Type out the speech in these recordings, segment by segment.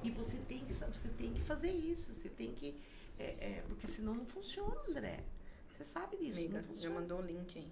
E você tem que fazer isso, você tem que... porque senão não funciona, André. Você sabe disso, Amiga, não funciona. já mandou o link aí.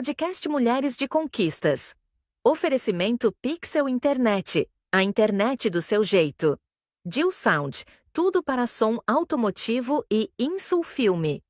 Podcast Mulheres de Conquistas. Oferecimento Pixel Internet, a internet do seu jeito. Jill Sound, tudo para som automotivo e Insul Filme.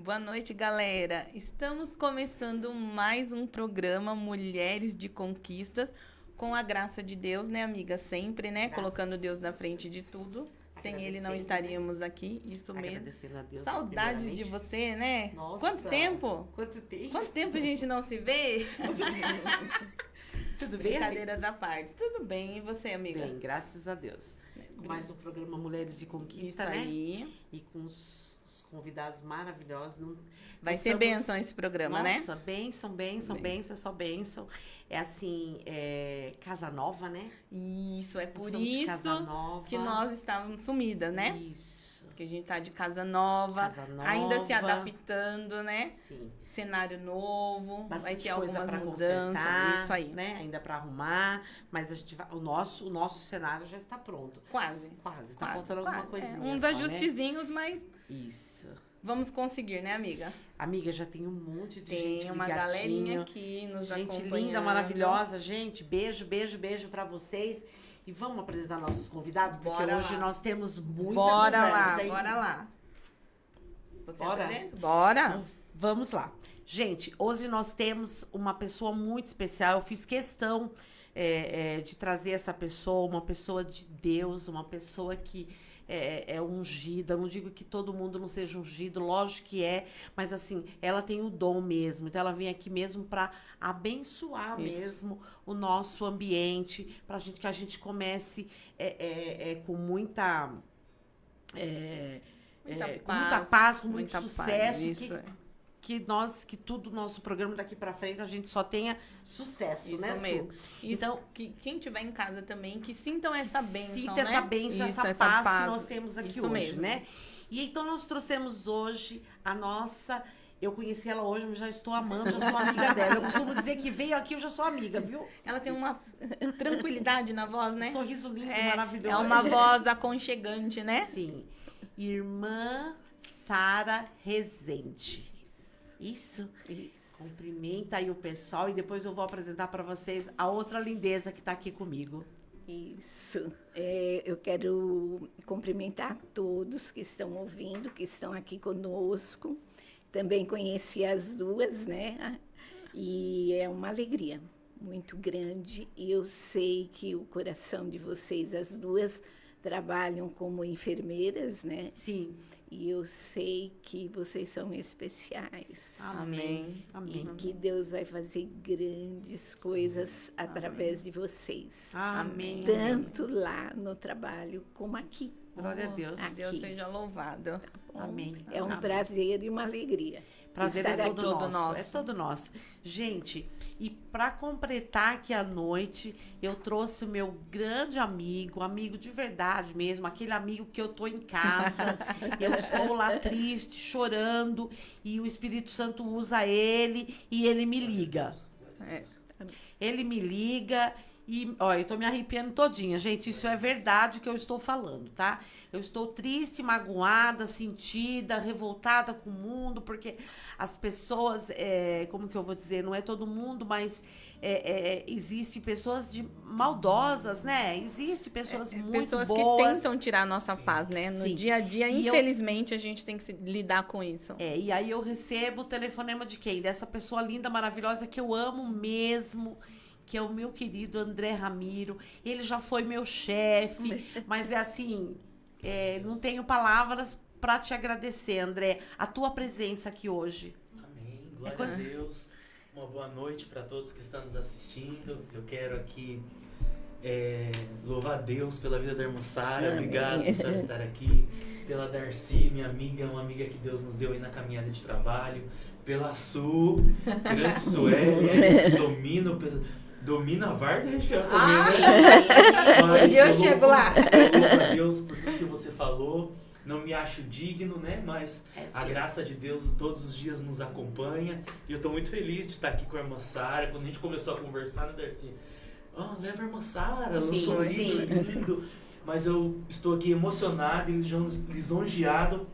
Boa noite, galera. Estamos começando mais um programa Mulheres de Conquistas com a graça de Deus, né, amiga? Sempre, né? Graças Colocando Deus na frente de tudo. Sem Ele não Agradecendo, estaríamos aqui, isso mesmo. Agradecendo a Deus. Saudades de primeiramente. você, né? Nossa. Quanto tempo? Quanto tempo? Quanto tempo a gente não se vê? Tudo bem, amiga? Brincadeiras à parte. Tudo bem, e você, amiga? Bem, graças a Deus. Com mais um programa Mulheres de Conquista, Isso né? aí. E com os convidados maravilhosos. Vai ser bênção esse programa, né? Nossa, bênção, é só bênção. É assim, casa nova, né? Isso, é por Estamos de casa isso nova. que nós estávamos sumidas, né? Isso. Porque a gente tá de casa nova, Casa nova. ainda se adaptando, né? Sim. Cenário novo, vai Bastante ter coisa algumas pra mudanças, consertar, isso aí. né? Ainda para arrumar, mas a gente vai, o nosso cenário já está pronto. Quase. Quase. Tá Quase, faltando alguma quase. coisinha. Uns só, ajustezinhos, mas né? Isso. vamos conseguir, né, amiga? Amiga, já tem um monte de gente Tem uma ligadinho. galerinha aqui nos Gente acompanhando. linda, maravilhosa, gente. Beijo, beijo, beijo pra vocês. E vamos apresentar nossos convidados, porque Bora hoje lá. nós temos muita Bora conversa, lá, hein? bora lá. Você Bora? apresenta? Bora. Vamos lá. Gente, hoje nós temos uma pessoa muito especial. Eu fiz questão de trazer essa pessoa, uma pessoa de Deus, uma pessoa que é ungida. Eu não digo que todo mundo não seja ungido, lógico que é, mas assim, ela tem o dom mesmo. Então ela vem aqui mesmo para abençoar Isso. mesmo o nosso ambiente, para que a gente comece com muita com muita paz, com muito muita sucesso, paz, isso é. que tudo nosso programa daqui pra frente a gente só tenha sucesso, Isso né, Su? mesmo. Isso, Então, que quem tiver em casa também, que sintam essa bênção, sinta né? essa bênção, Isso, essa paz que nós temos aqui Isso hoje, mesmo. né? E então nós trouxemos hoje a nossa... Eu conheci ela hoje, mas já estou amando, já sou amiga dela. Eu costumo dizer que veio aqui, eu já sou amiga, viu? Ela tem uma tranquilidade na voz, né? Um sorriso lindo, É maravilhoso. uma voz aconchegante, né? Sim. Irmã Sara Rezende. Isso? Cumprimenta aí o pessoal e depois eu vou apresentar para vocês a outra lindeza que está aqui comigo. Isso. Eu quero cumprimentar todos que estão ouvindo, que estão aqui conosco. Também conheci as duas, né? E é uma alegria muito grande. E eu sei que o coração de vocês, as duas, trabalham como enfermeiras, né? Sim. E eu sei que vocês são especiais. Amém. Amém. E que Deus vai fazer grandes coisas através de vocês. Amém. Tanto lá no trabalho como aqui. Glória a Deus. Deus Aqui. seja louvado. Bom, Amém. É um Amém. prazer e uma alegria. Prazer estar é aqui. todo nosso. nosso. É todo nosso. Gente, e para completar aqui a noite, eu trouxe o meu grande amigo de verdade mesmo, aquele amigo que eu tô em casa, eu estou lá triste, chorando, e o Espírito Santo usa ele e ele me liga. É. Ele me liga e, ó, eu tô me arrepiando todinha, gente, isso é verdade o que eu estou falando, tá? Eu estou triste, magoada, sentida, revoltada com o mundo, porque as pessoas, como que eu vou dizer, não é todo mundo, mas existe pessoas maldosas, né? Existe pessoas muito Pessoas boas. que tentam tirar a nossa paz, né? No Sim. dia a dia, E eu- infelizmente, a gente tem que lidar com isso. E aí eu recebo o telefonema de quem? Dessa pessoa linda, maravilhosa, que eu amo mesmo, que é o meu querido André Ramiro. Ele já foi meu chefe, mas é assim, não tenho palavras para te agradecer, André, a tua presença aqui hoje. Amém. Glória a Deus. Uma boa noite para todos que estão nos assistindo. Eu quero aqui louvar a Deus pela vida da irmã Sara. Obrigado por senhora estar aqui. Pela Darcy, minha amiga, uma amiga que Deus nos deu aí na caminhada de trabalho. Pela Su, grande Sueli, que domina a Várzea região também, né? Mas Eu chego lá. Eu louvo a Deus por tudo que você falou. Não me acho digno, né? Mas a sim. graça de Deus todos os dias nos acompanha. E eu estou muito feliz de estar aqui com a irmã Sara. Quando a gente começou a conversar, né, Darcy? Leva a irmã Sara, lançou um Sim. livro lindo. Mas eu estou aqui emocionado e lisonjeado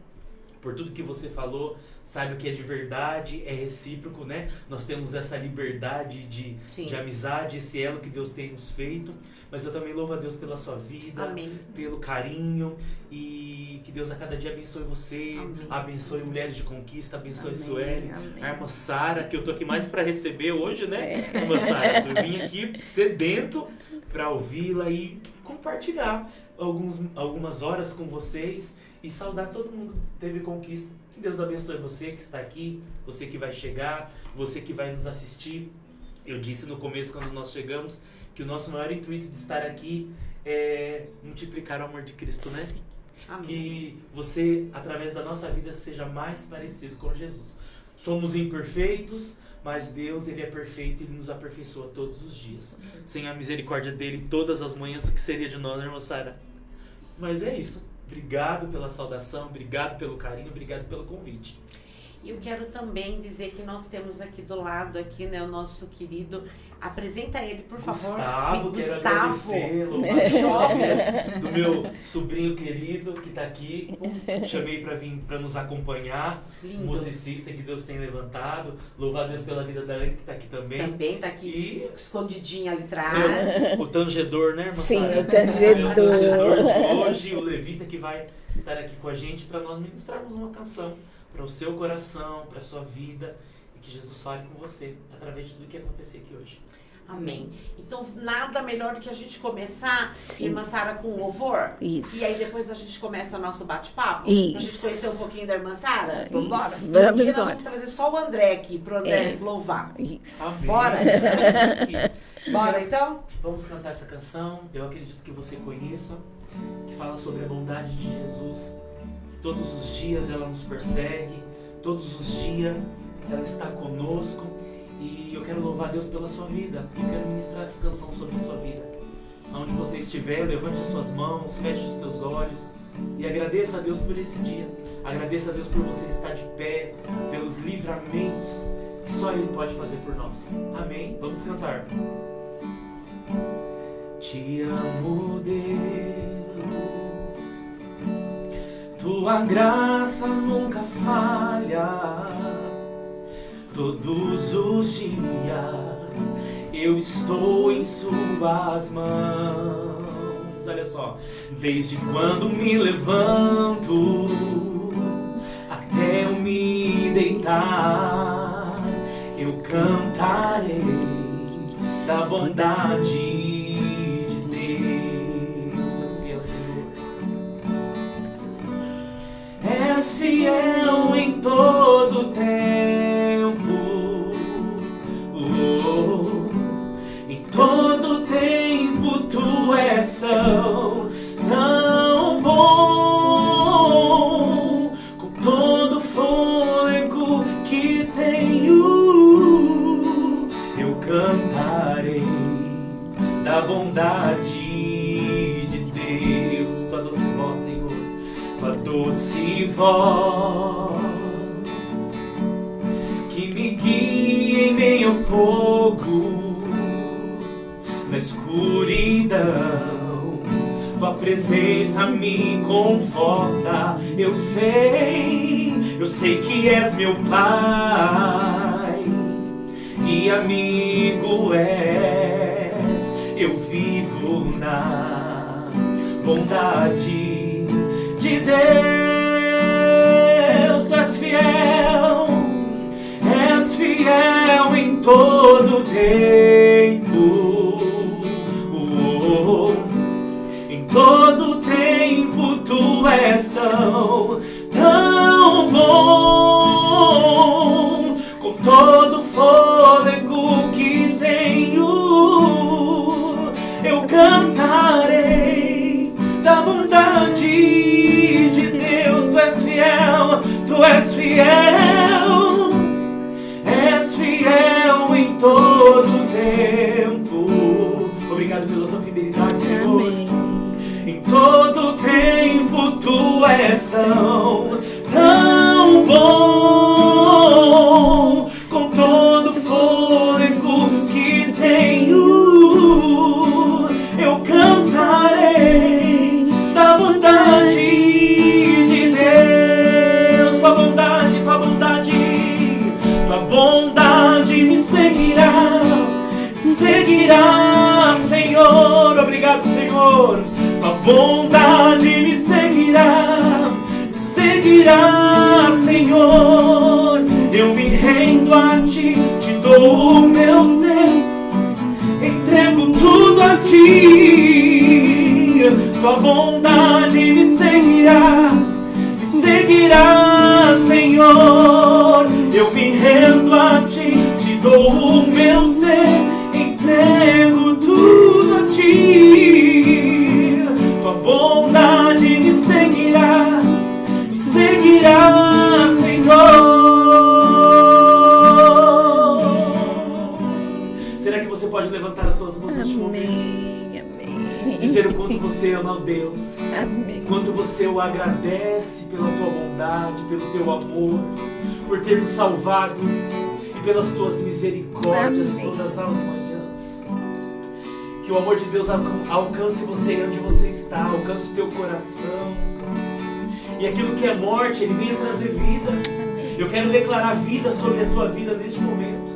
por tudo que você falou saiba que é de verdade, é recíproco, né? Nós temos essa liberdade de amizade, esse elo que Deus tem nos feito. Mas eu também louvo a Deus pela sua vida, Amém. pelo carinho, e que Deus a cada dia abençoe você, Amém. abençoe Mulheres de Conquista, abençoe Amém, Sueli, amém. a irmã Sara, que eu tô aqui mais para receber hoje, né? Irmã Sara, eu vim aqui sedento para ouvi-la e compartilhar algumas horas com vocês e saudar todo mundo que teve Conquista. Que Deus abençoe você que está aqui, você que vai chegar, você que vai nos assistir. Eu disse no começo, quando nós chegamos, que o nosso maior intuito de estar aqui é multiplicar o amor de Cristo, né? Amém. Que você, através da nossa vida, seja mais parecido com Jesus. Somos imperfeitos, mas Deus, Ele é perfeito e Ele nos aperfeiçoa todos os dias. Sem a misericórdia dEle, todas as manhãs, o que seria de nós, né, irmã Sara? Mas é isso. Obrigado pela saudação, obrigado pelo carinho, obrigado pelo convite. E eu quero também dizer que nós temos aqui do lado, aqui, né, o nosso querido... Apresenta ele, por favor. Gustavo, quero Gustavo. agradecê-lo, uma jovem do meu sobrinho querido que está aqui. Chamei para vir para nos acompanhar. Lindo. Musicista que Deus tem levantado. Louvar a Deus pela vida da Anne, que está aqui também. Também tá aqui, E escondidinha ali atrás. o tangedor, né, irmã Sim, Sara? o tangedor. O tangedor de hoje, o levita que vai estar aqui com a gente para nós ministrarmos uma canção para o seu coração, para a sua vida, e que Jesus fale com você através de tudo que acontecer aqui hoje. Amém. Então, nada melhor do que a gente começar, Sim. irmã Sara, com louvor. Isso. E aí depois a gente começa o nosso bate-papo. Isso. Pra gente conhecer um pouquinho da irmã Sara. Vamos embora. E um Vamos dia nós embora. vamos trazer só o André aqui, pro André louvar. Isso. Amém. Bora? Aqui. Bora então? Vamos cantar essa canção. Eu acredito que você conheça, que fala sobre a bondade de Jesus. Todos os dias ela nos persegue, todos os dias ela está conosco. E eu quero louvar a Deus pela sua vida. Eu quero ministrar essa canção sobre a sua vida. Aonde você estiver, levante as suas mãos, feche os teus olhos e agradeça a Deus por esse dia. Agradeça a Deus por você estar de pé, pelos livramentos que só Ele pode fazer por nós. Amém? Vamos cantar. Te amo, Deus. Tua graça nunca falha. Todos os dias eu estou em suas mãos. Olha só. Desde quando me levanto até eu me deitar, eu cantarei da bondade de Deus. És fiel, Senhor. És fiel em todo tempo. Em todo tempo tu és tão bom. Com todo fôlego que tenho, eu cantarei da bondade de Deus. Tua doce voz, Senhor, tua doce voz que me guia em meio ao fogo, na escuridão, tua presença me conforta. Eu sei que és meu Pai e amigo és. Eu vivo na bondade de Deus. Tu és fiel em todo tempo. Em todo tempo tu és tão bom. Com todo fôlego que tenho, eu cantarei da bondade de Deus. Tu és fiel, tu és fiel. És fiel em todo tempo. Obrigado pela tua fidelidade, Senhor. Amém. Em todo tempo tu és tão bom. Com todo fôlego que tenho, eu cantarei da bondade de Deus. Tua bondade Senhor, tua bondade me seguirá, Senhor. Eu me rendo a ti, te dou o meu ser, entrego tudo a ti. Tua bondade me seguirá, Senhor. Eu me rendo a ti, te dou o meu ser, entrego tudo a ti. Tua bondade me seguirá, Senhor. Será que você pode levantar as suas mãos neste momento? Amém. Dizer o quanto você ama o Deus. Amém. Quanto você o agradece pela tua bondade, pelo teu amor, por ter nos salvado e pelas tuas misericórdias Amém. todas as manhãs. Que o amor de Deus alcance você onde você está, alcance o teu coração. E aquilo que é morte, Ele venha trazer vida. Eu quero declarar vida sobre a tua vida neste momento.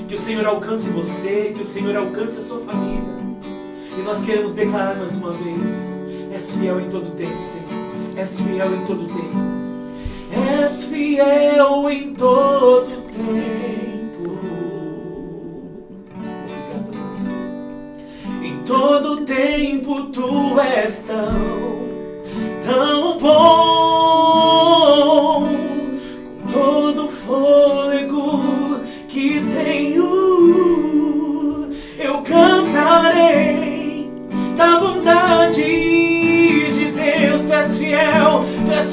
Que o Senhor alcance você, que o Senhor alcance a sua família. E nós queremos declarar mais uma vez: és fiel em todo tempo, Senhor. És fiel em todo tempo. És fiel em todo tempo. Obrigado, Deus. Em todo tempo tu és tão bom. Com todo fôlego que tenho, eu cantarei da bondade de Deus. Tu és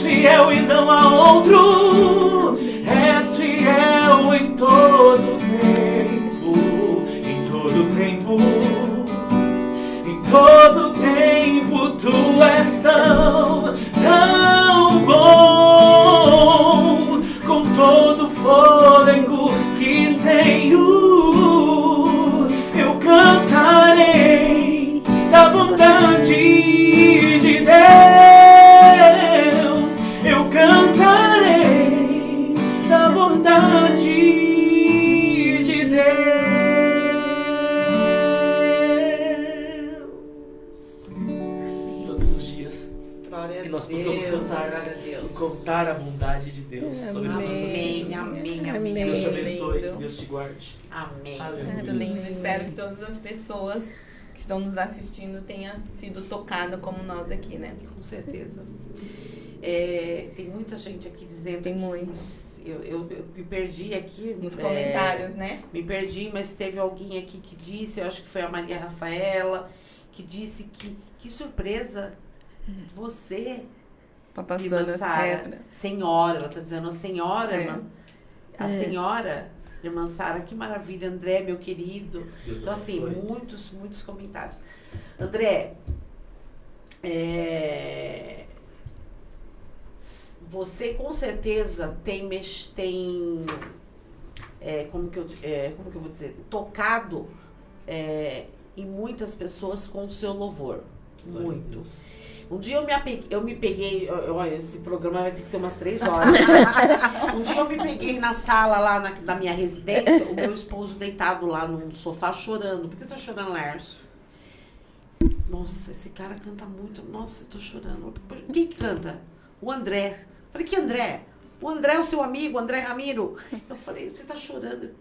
fiel e não há outro. És fiel em todo tempo, em todo tempo, em todo tempo tu és tão bom. Com todo fôlego que tenho, eu cantarei da bondade de Deus. Eu cantarei da bondade de Deus. Todos os dias que nós possamos cantar e contar a bondade de Deus sobre as nossas vidas. Amém. Deus te Amém. abençoe, que Deus te guarde. Amém. Aleluia. Muito lindo. Espero que todas as pessoas que estão nos assistindo tenham sido tocadas como nós aqui, né? Com certeza. Tem muita gente aqui dizendo. Tem muitos. Eu me perdi aqui. Nos comentários, né? Me perdi, mas teve alguém aqui que disse, eu acho que foi a Maria Rafaela, que disse que surpresa você, Pra irmã pastora Sara, senhora, ela tá dizendo a senhora, É. a senhora, irmã Sara, que maravilha, André, meu querido. Deus Então, assim, abençoe. muitos comentários. André, você com certeza tem como que eu vou dizer, tocado em muitas pessoas com o seu louvor. Glória a Muito. Deus. Um dia eu me peguei, olha, esse programa vai ter que ser umas 3 horas. Um dia eu me peguei na sala lá na minha residência, o meu esposo deitado lá no sofá chorando. Por que você tá chorando, Lércio? Nossa, esse cara canta muito. Nossa, eu tô chorando. Quem que canta? O André. Falei, que André? O André é o seu amigo, o André Ramiro. Eu falei, você tá chorando? Eu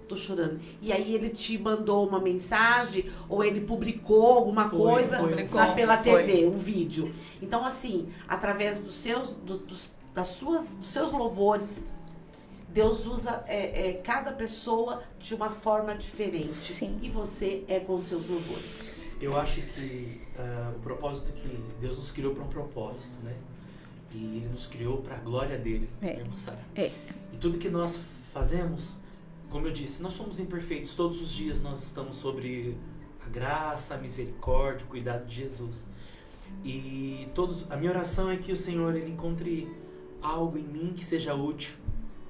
tô chorando. E aí ele te mandou uma mensagem, ou ele publicou alguma coisa pela TV, um vídeo. Então, assim, através dos seus louvores, Deus usa cada pessoa de uma forma diferente. Sim. E você é com os seus louvores. Eu acho que o propósito que Deus nos criou para um propósito, né? E Ele nos criou para a glória dele, irmã Sara. É. E tudo que nós fazemos, como eu disse, nós somos imperfeitos. Todos os dias nós estamos sobre a graça, a misericórdia, o cuidado de Jesus. E a minha oração é que o Senhor Ele encontre algo em mim que seja útil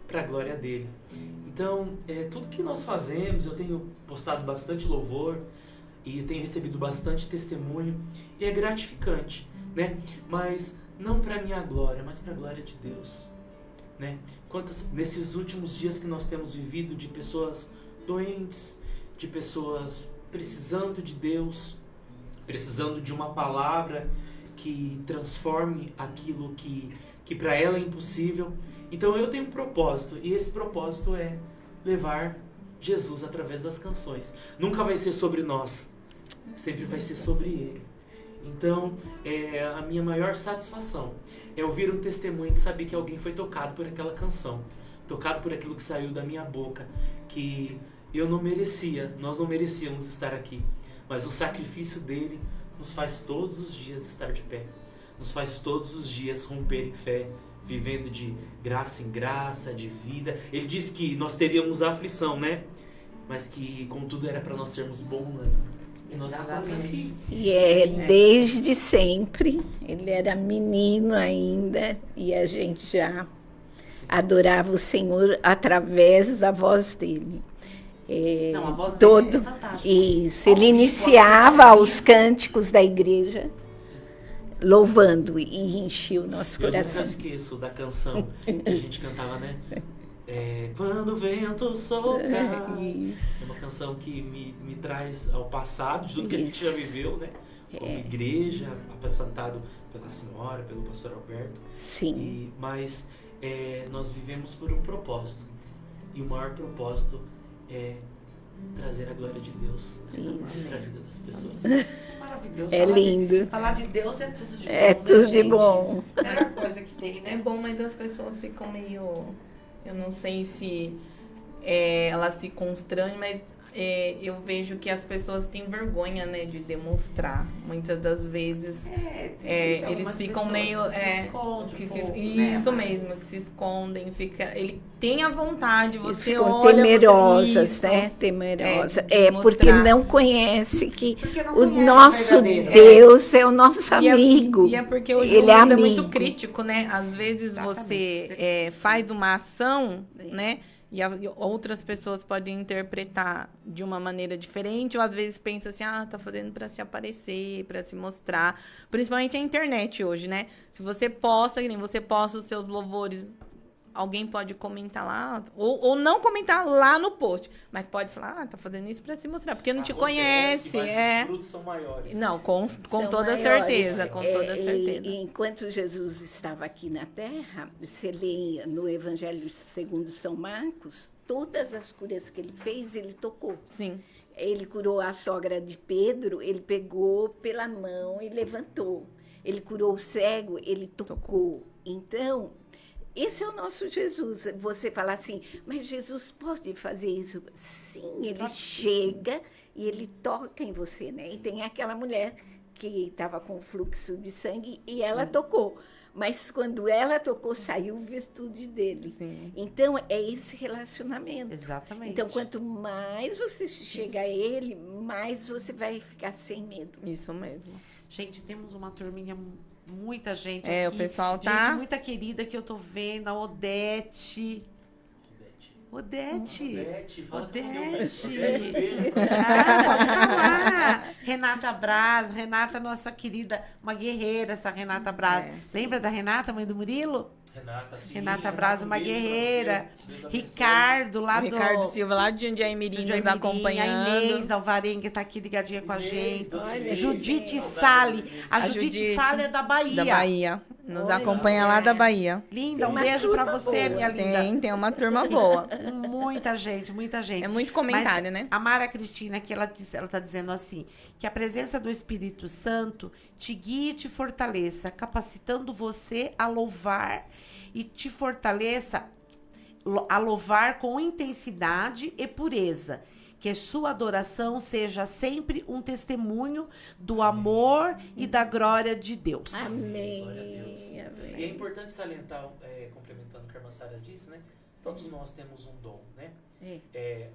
para a glória dele. Então, tudo que nós fazemos, eu tenho postado bastante louvor e tenho recebido bastante testemunho e é gratificante, né? Mas não para minha glória, mas para a glória de Deus, né? Nesses últimos dias que nós temos vivido, de pessoas doentes, de pessoas precisando de Deus, precisando de uma palavra que transforme aquilo que para ela é impossível. Então eu tenho um propósito, e esse propósito é levar Jesus através das canções. Nunca vai ser sobre nós, sempre vai ser sobre Ele. Então, a minha maior satisfação é ouvir um testemunho de saber que alguém foi tocado por aquela canção, tocado por aquilo que saiu da minha boca, que eu não merecia, nós não merecíamos estar aqui, mas o sacrifício dele nos faz todos os dias estar de pé, nos faz todos os dias romper em fé, vivendo de graça em graça, de vida. Ele disse que nós teríamos aflição, né? Mas que, contudo, era para nós termos bom ânimo. E nós estamos aqui. E desde sempre. Ele era menino ainda e a gente já adorava o Senhor através da voz dele. Não, a voz dele é fantástica. Isso, ele iniciava os cânticos da igreja louvando e enchia o nosso coração. Eu nunca esqueço da canção que a gente cantava, né? Quando o vento sopra. É uma canção que me traz ao passado, de tudo que a gente já viveu, né? Como igreja, apresentado pela senhora, pelo pastor Alberto. Sim. Mas nós vivemos por um propósito. E o maior propósito é trazer a glória de Deus para a vida das pessoas. Isso é maravilhoso. Lindo. Falar de Deus é tudo de bom. É tudo de bom. É a melhor coisa que tem, É né? bom, mas as pessoas ficam meio... Eu não sei se elas se constrangem, mas eu vejo que as pessoas têm vergonha, né, de demonstrar. Muitas das vezes eles ficam meio... se esconde isso mesmo, que se escondem. Ele tem a vontade, você ficam olha... temerosas, né? Temerosas. Porque não conhece que não o conhece nosso verdadeiro. Deus é o nosso amigo. E é porque hoje ele o mundo é amigo. muito crítico, né? Às vezes você faz uma ação, né? E outras pessoas podem interpretar de uma maneira diferente, ou às vezes pensa assim, tá fazendo para se aparecer, para se mostrar. Principalmente a internet hoje, né? Se você posta, que nem você posta os seus louvores, alguém pode comentar lá, ou não comentar lá no post, mas pode falar, tá fazendo isso para se mostrar, porque não te conhece. Mas os frutos são maiores. Não, com toda maiores. certeza, com toda certeza. E enquanto Jesus estava aqui na Terra, você lê no Evangelho segundo São Marcos, todas as curas que ele fez, ele tocou. Sim. Ele curou a sogra de Pedro, ele pegou pela mão e levantou. Ele curou o cego, ele tocou. Então, esse é o nosso Jesus. Você fala assim, mas Jesus pode fazer isso? Sim, ele chega e ele toca em você, né? E tem aquela mulher que estava com fluxo de sangue e ela tocou. Mas quando ela tocou, saiu virtude dele. Sim. Então, é esse relacionamento. Exatamente. Então, quanto mais você chega a ele, mais você vai ficar sem medo. Isso mesmo. Gente, temos uma turminha, muita gente O aqui. pessoal tá... Gente muita querida que eu tô vendo, a Odete. Fala Odete. um beijo. Pode falar. Renata Braz, Renata, nossa querida, uma guerreira, essa Renata Braz. Lembra da Renata, mãe do Murilo? Renata Braz, uma guerreira. Ricardo, lá do... Ricardo Silva, lá de Jundiaí-Mirim, nos acompanhando. A Inês Alvarenga tá aqui ligadinha com a gente. Olha, Judite Sale. A Judite Sale é da Bahia. Da Bahia. Nos acompanha lá da Bahia. Linda, um beijo pra você, minha linda. Tem uma turma boa. Muita gente, muita gente. É muito comentário, Mas né? A Mara Cristina, que ela tá dizendo assim, que a presença do Espírito Santo te guie e te fortaleça, capacitando você a louvar e te fortaleça a louvar com intensidade e pureza. Que sua adoração seja sempre um testemunho do amor e da glória de Deus. Amém. Glória a Deus. Amém. E é importante salientar, complementando o que a irmã Sara disse, né? Todos nós temos um dom, né?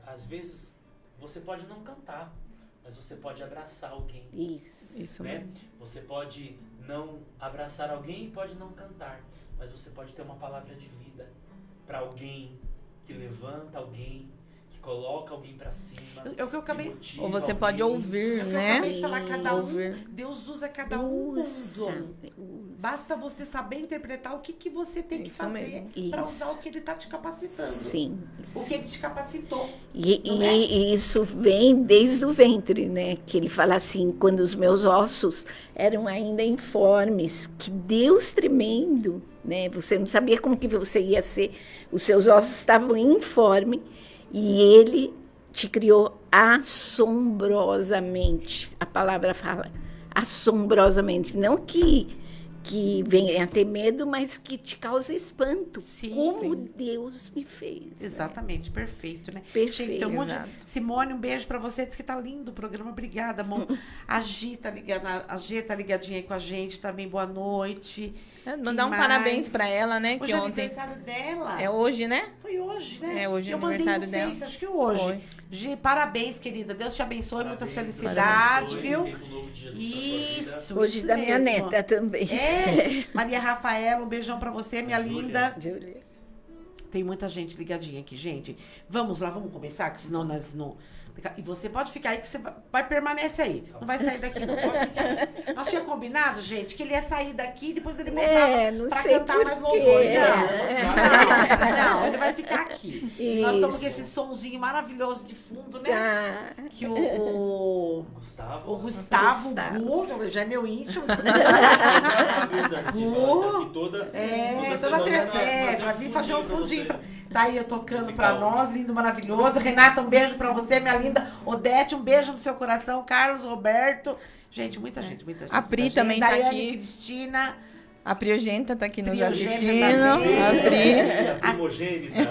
Às vezes, você pode não cantar, mas você pode abraçar alguém. Isso Né? mesmo. Você pode não abraçar alguém e pode não cantar, mas você pode ter uma palavra de vida para alguém que levanta, alguém que coloca alguém pra cima. É o que eu acabei... Ou você pode ouvir, Eu né? acabei de falar, cada um, Ouvir. Deus usa cada um. Usa. Basta você saber interpretar o que você tem que Isso fazer mesmo. para Isso. usar o que ele tá te capacitando. Sim. O que ele te capacitou. E isso vem desde o ventre, né? Que ele fala assim, quando os meus ossos eram ainda informes, que Deus tremendo, né? Você não sabia como que você ia ser, os seus ossos estavam informes e ele te criou assombrosamente. A palavra fala assombrosamente, não que venha a ter medo, mas que te causa espanto. Sim, como sim. Deus me fez. Exatamente, perfeito, né? Perfeito, Gente, tem um monte de... exato. Simone, um beijo pra você. Diz que tá lindo o programa. Obrigada, amor. A Gi tá ligadinha aí com a gente também. Boa noite. Mandar um Quem parabéns mais? pra ela, né? Hoje Que é ontem. aniversário dela. É hoje, né? Foi hoje, né? É, hoje é eu mandei aniversário no dela. Face, acho que hoje. Foi. Gi, parabéns, querida. Deus te abençoe, Parabéns, muitas Deus felicidades, abençoe, viu? um tempo novo de Jesus pra sua vida. Isso. Hoje isso da minha mesmo. neta também. É, Maria Rafaela, um beijão pra você, minha Júlia. linda. Júlia. Tem muita gente ligadinha aqui, gente. Vamos lá, vamos começar, que senão nós não... E você pode ficar aí, que você vai permanecer aí. Não vai sair daqui, não pode ficar aí. Nós tínhamos combinado, gente, que ele ia sair daqui e depois ele voltava não pra sei cantar por mais quê. louvor. Não, É. ele vai ficar aqui. E nós estamos com Isso. esse sonzinho maravilhoso de fundo, né? Tá. Que o Gustavo. Gustavo, Gustavo. Gu, já é meu íntimo. Toda Toda terça, vai vir fazer um fundinho. Tá aí, eu tocando pra nós, lindo, maravilhoso. Renata, um beijo pra você, minha linda. Odete, um beijo no seu coração. Carlos, Roberto. Gente, muita gente, muita gente. A Pri muita também gente. tá Daiane, aqui. Cristina. A Priogênita tá aqui nos Priogênita assistindo. também. A Pri. A primogênita. Deus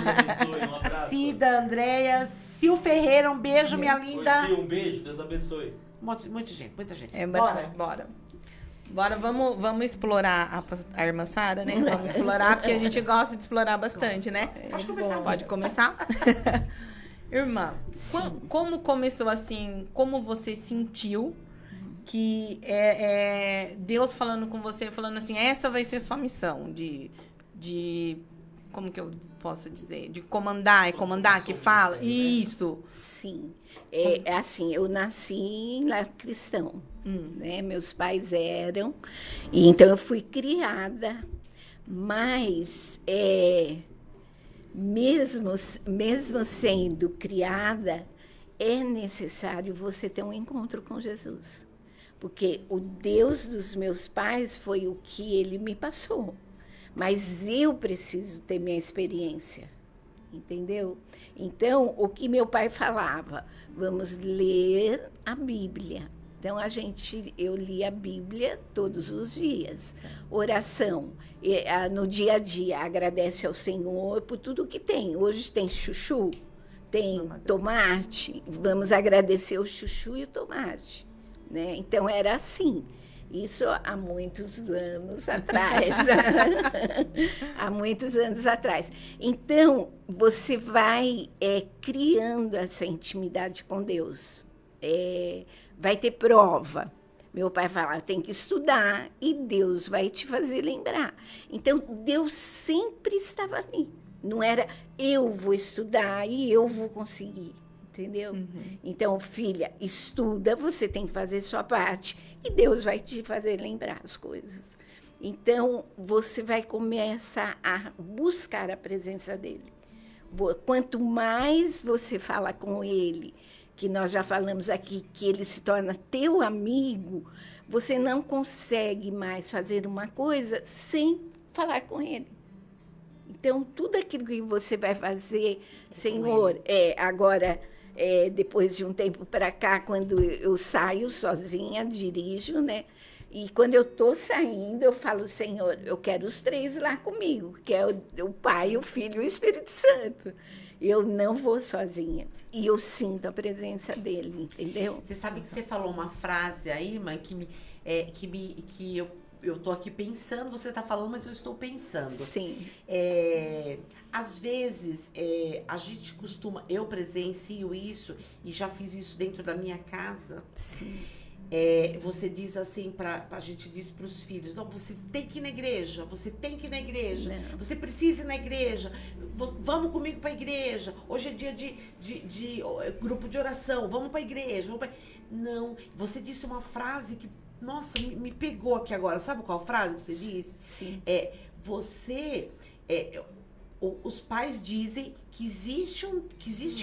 abençoe, um abraço. Cida, Andréia. Sil Ferreira, um beijo, minha Oi, linda. Sil, um beijo, Deus abençoe. Muita gente, muita gente. É, Bora. Bora, vamos explorar a irmã Sara, né? Vamos explorar, porque a gente gosta de explorar bastante, né? Pode começar. Pode começar? Irmã, como começou assim? Como você sentiu que Deus falando com você, falando assim, essa vai ser sua missão de como que eu posso dizer? De comandar, que fala? Isso. Sim. É assim, eu nasci em lar cristão, né? Meus pais eram, e então eu fui criada, mas mesmo sendo criada, é necessário você ter um encontro com Jesus, porque o Deus dos meus pais foi o que ele me passou, mas eu preciso ter minha experiência. Entendeu? Então, o que meu pai falava, vamos ler a Bíblia. Então, eu li a Bíblia todos os dias. Oração, no dia a dia, agradece ao Senhor por tudo que tem. Hoje tem chuchu, tem tomate, vamos agradecer o chuchu e o tomate. Né? Então, era assim. Isso há muitos anos atrás. Há muitos anos atrás. Então, você vai criando essa intimidade com Deus. Vai ter prova. Meu pai falava, tem que estudar e Deus vai te fazer lembrar. Então, Deus sempre estava ali. Não era eu vou estudar e eu vou conseguir. Entendeu? Então, filha, estuda, você tem que fazer sua parte e Deus vai te fazer lembrar as coisas. Então, você vai começar a buscar a presença dele. Quanto mais você fala com ele, que nós já falamos aqui, que ele se torna teu amigo, você não consegue mais fazer uma coisa sem falar com ele. Então, tudo aquilo que você vai fazer, Senhor, agora... depois de um tempo para cá, quando eu saio sozinha, dirijo, né? E quando eu estou saindo, eu falo, Senhor, eu quero os três lá comigo, que é o Pai, o Filho e o Espírito Santo. Eu não vou sozinha. E eu sinto a presença dele, entendeu? Você sabe que você falou uma frase aí, mãe, que eu tô aqui pensando, você tá falando, mas eu estou pensando. Sim. Às vezes, a gente costuma, eu presencio isso, e já fiz isso dentro da minha casa. Sim. Você diz assim, a gente diz para os filhos, não, você tem que ir na igreja, você tem que ir na igreja, Não. você precisa ir na igreja, vamos comigo para a igreja, hoje é dia de grupo de oração, vamos para a igreja. Não, você disse uma frase que, nossa, me pegou aqui agora, sabe qual frase que você disse? Sim. Os pais dizem que existe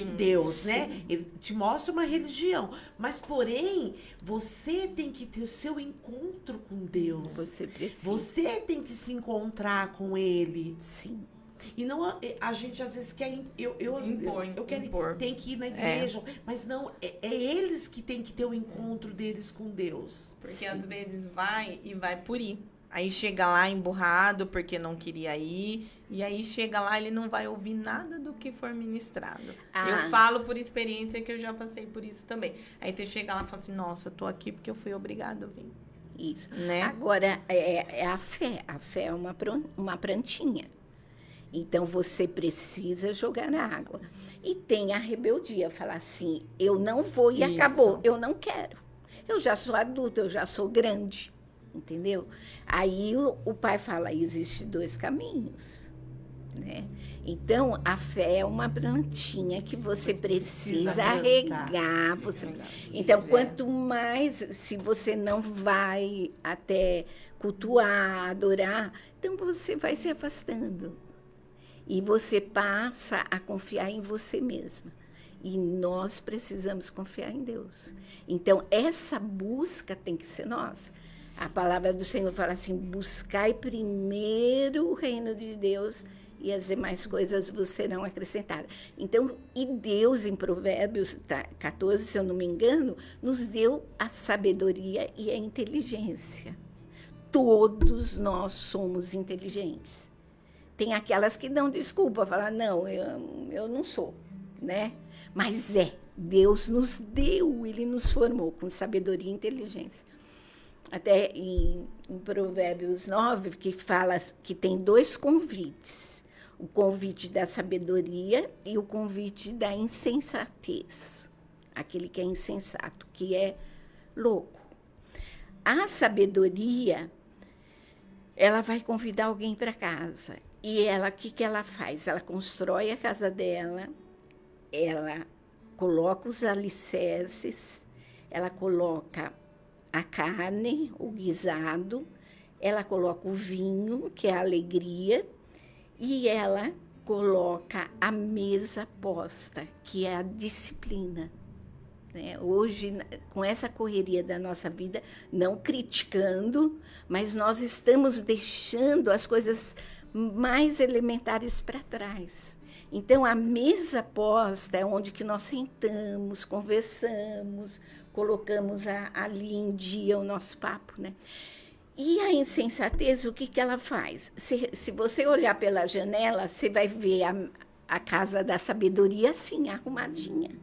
Deus, sim. né? Ele te mostra uma religião. Mas, porém, você tem que ter o seu encontro com Deus. Você precisa. Você tem que se encontrar com Ele. Sim. E não a gente às vezes quer eu quero impor. tem que ir na igreja, mas não é eles que têm que ter o encontro deles com Deus. Porque às vezes vai por ir. Aí chega lá emburrado porque não queria ir. E aí chega lá, ele não vai ouvir nada do que for ministrado. Eu falo por experiência que eu já passei por isso também. Aí você chega lá e fala assim, nossa, eu tô aqui porque eu fui obrigada a vir. Isso. Né? Agora, é a fé. A fé é uma plantinha. Então, você precisa jogar na água. E tem a rebeldia. Falar assim, eu não vou e acabou. Eu não quero. Eu já sou adulta, eu já sou grande. Entendeu? Aí o pai fala, existe 2 caminhos, né? Então, a fé é uma plantinha que você precisa regar. Então, quanto mais, se você não vai até cultuar, adorar, então você vai se afastando. E você passa a confiar em você mesma. E nós precisamos confiar em Deus. Então, essa busca tem que ser nossa. A palavra do Senhor fala assim, buscai primeiro o reino de Deus e as demais coisas vos serão acrescentadas. Então, e Deus, em Provérbios 14, se eu não me engano, nos deu a sabedoria e a inteligência. Todos nós somos inteligentes. Tem aquelas que dão desculpa, falam, não, eu não sou, né? Mas Deus nos deu, Ele nos formou com sabedoria e inteligência. Até em Provérbios 9, que fala que tem 2 convites. O convite da sabedoria e o convite da insensatez. Aquele que é insensato, que é louco. A sabedoria, ela vai convidar alguém para casa. E ela, o que ela faz? Ela constrói a casa dela, ela coloca os alicerces, ela coloca a carne, o guisado, ela coloca o vinho, que é a alegria, e ela coloca a mesa posta, que é a disciplina. Né? Hoje, com essa correria da nossa vida, não criticando, mas nós estamos deixando as coisas mais elementares para trás. Então, a mesa posta é onde que nós sentamos, conversamos, colocamos ali em dia o nosso papo, né? E a insensatez, o que ela faz? Se você olhar pela janela, você vai ver a casa da sabedoria assim, arrumadinha,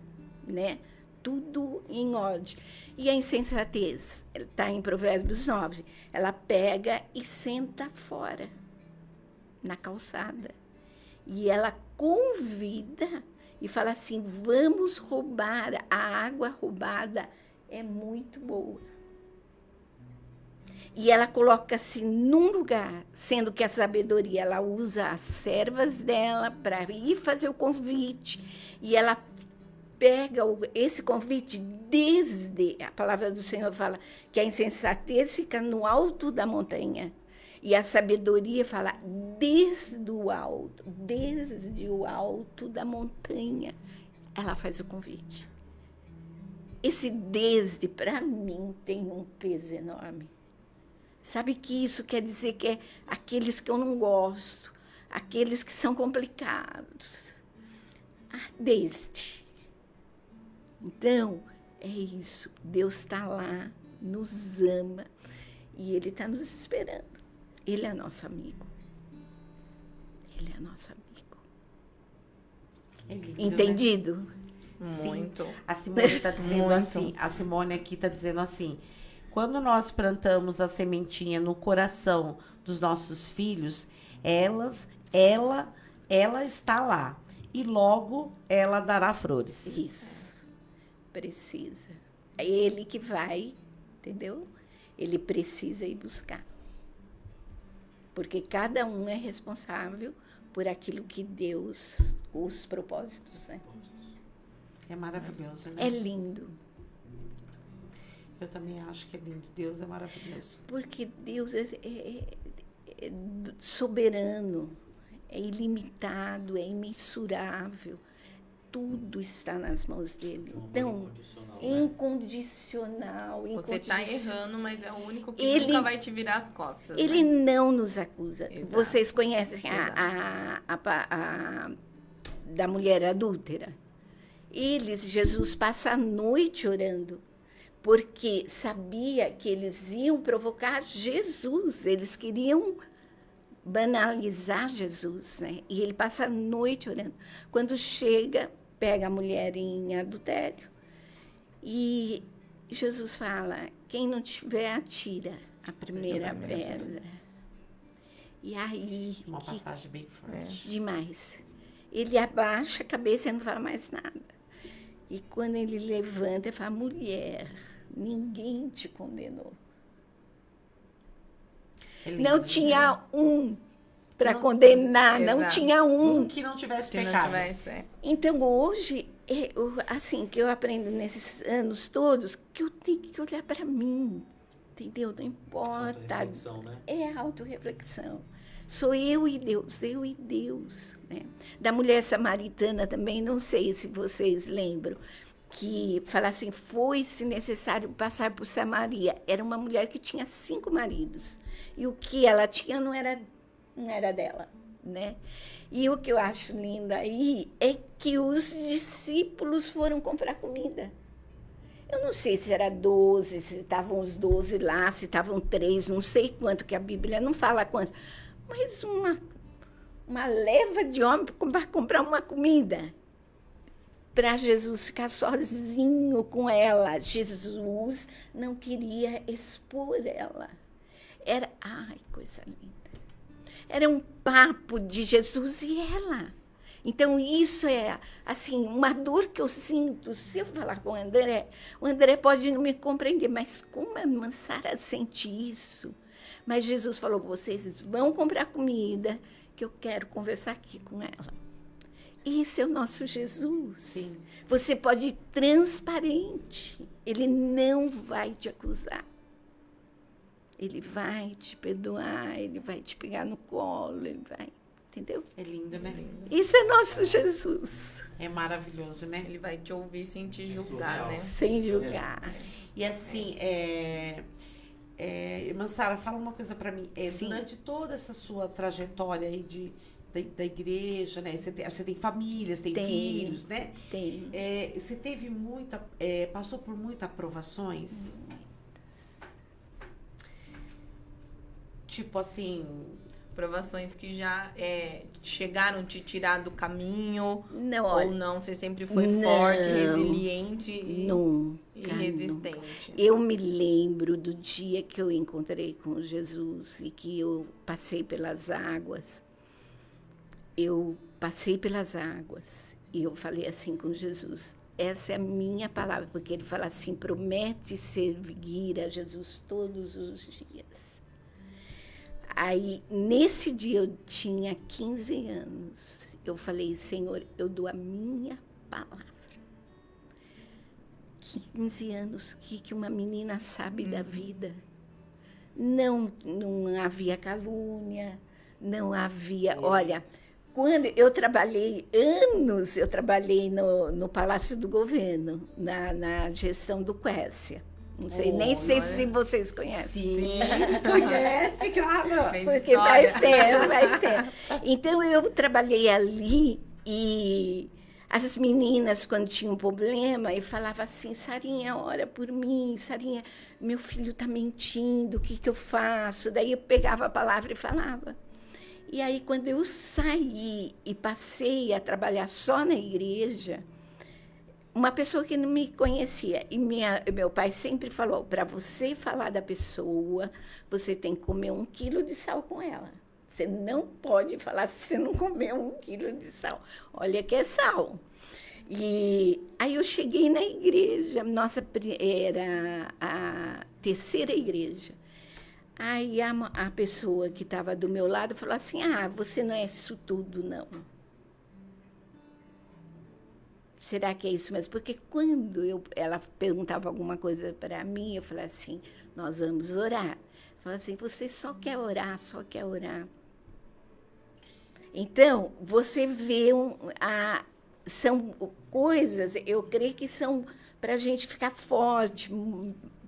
né? Tudo em ordem. E a insensatez, está em Provérbios 9, ela pega e senta fora, na calçada. E ela convida e fala assim, vamos roubar, a água roubada é muito boa. E ela coloca-se num lugar, sendo que a sabedoria, ela usa as servas dela para ir fazer o convite, e ela pega esse convite desde, a palavra do Senhor fala que a insensatez fica no alto da montanha, e a sabedoria fala desde o alto da montanha, ela faz o convite. Esse desde, para mim, tem um peso enorme. Sabe que isso quer dizer que é aqueles que eu não gosto, aqueles que são complicados. Desde. Então, é isso. Deus está lá, nos ama e Ele está nos esperando. Ele é nosso amigo. Ele é nosso amigo. É lindo, entendido? Né? Muito. Sim. A Simone está dizendo assim, a Simone aqui está dizendo assim, quando nós plantamos a sementinha no coração dos nossos filhos, ela está lá e logo ela dará flores. Isso. Precisa. É Ele que vai entendeu? Ele precisa ir buscar. Porque cada um é responsável por aquilo que Deus, os propósitos, né? É maravilhoso, né? É lindo. Eu também acho que é lindo. Deus é maravilhoso. Porque Deus é soberano, é ilimitado, é imensurável. Tudo está nas mãos dele. Então, incondicional. Você está errando, mas é o único que Ele, nunca vai te virar as costas. Ele né? não nos acusa. Exato. Vocês conhecem da mulher adúltera? Jesus passa a noite orando, porque sabia que eles iam provocar Jesus. Eles queriam banalizar Jesus, né? E ele passa a noite orando. Quando chega, pega a mulher em adultério e Jesus fala: quem não tiver, atira a primeira pedra. E aí... Uma passagem bem forte. Demais. Ele abaixa a cabeça e não fala mais nada. E quando ele levanta, ele fala: mulher, ninguém te condenou. Não tinha um para condenar, não tinha um. Que não tivesse Que pecado. não tivesse, Então, hoje, assim, que eu aprendo nesses anos todos, que eu tenho que olhar para mim, entendeu? Não importa. Autorreflexão, né? É autorreflexão. Sou eu e Deus, né? Da mulher samaritana também, não sei se vocês lembram, que fala assim: foi-se necessário passar por Samaria. Era uma mulher que tinha 5 maridos. E o que ela tinha não era dela, né? E o que eu acho lindo aí é que os discípulos foram comprar comida. Eu não sei se era 12, se estavam os 12 lá, se estavam 3, não sei quanto, que a Bíblia não fala quanto. Mas uma leva de homem para comprar uma comida. Para Jesus ficar sozinho com ela. Jesus não queria expor ela. Ai, coisa linda. Era um papo de Jesus e ela. Então, isso é, assim, uma dor que eu sinto. Se eu falar com o André pode não me compreender, mas como a irmã Sara sente isso? Mas Jesus falou: vocês vão comprar comida, que eu quero conversar aqui com ela. Esse é o nosso Jesus. Sim. Você pode ir transparente. Ele não vai te acusar. Ele vai te perdoar, ele vai te pegar no colo, ele vai... Entendeu? É lindo, né? Isso é nosso Jesus. É maravilhoso, né? Ele vai te ouvir sem te julgar, surreal. né? Sem julgar. E assim, irmã Sara, fala uma coisa pra mim. Sim. Durante toda essa sua trajetória aí da igreja, né? Você tem famílias, tem filhos, né? Tem. Você teve passou por muitas aprovações? Tipo assim... Provações que já chegaram a te tirar do caminho, Não, ou olha, não, você sempre foi não. forte, resiliente e Nunca. resistente. Eu me lembro do dia que eu encontrei com Jesus e que eu passei pelas águas. Eu passei pelas águas e eu falei assim com Jesus: essa é a minha palavra, porque ele fala assim: promete servir a Jesus todos os dias. Aí, nesse dia, eu tinha 15 anos. Eu falei: Senhor, eu dou a minha palavra. 15 anos, o que uma menina sabe da vida? Não havia calúnia, não havia... Olha, quando eu trabalhei anos, eu trabalhei no Palácio do Governo, na gestão do Quércia. Não sei, nem sei se vocês conhecem. Sim, conhece, claro. Porque faz tempo. Então, eu trabalhei ali e as meninas, quando tinham um problema, eu falava assim: Sarinha, ora por mim, Sarinha, meu filho está mentindo, o que eu faço? Daí eu pegava a palavra e falava. E aí, quando eu saí e passei a trabalhar só na igreja, uma pessoa que não me conhecia, e meu pai sempre falou: para você falar da pessoa, você tem que comer 1 quilo de sal com ela. Você não pode falar se você não comer 1 quilo de sal. Olha que é sal. E aí eu cheguei na igreja, era a terceira igreja. Aí a pessoa que estava do meu lado falou assim, você não é isso tudo, não. Será que é isso mesmo? Porque quando ela perguntava alguma coisa para mim, eu falava assim, nós vamos orar. Falava assim, você só quer orar, só quer orar. Então, você vê, são coisas, eu creio que são para a gente ficar forte,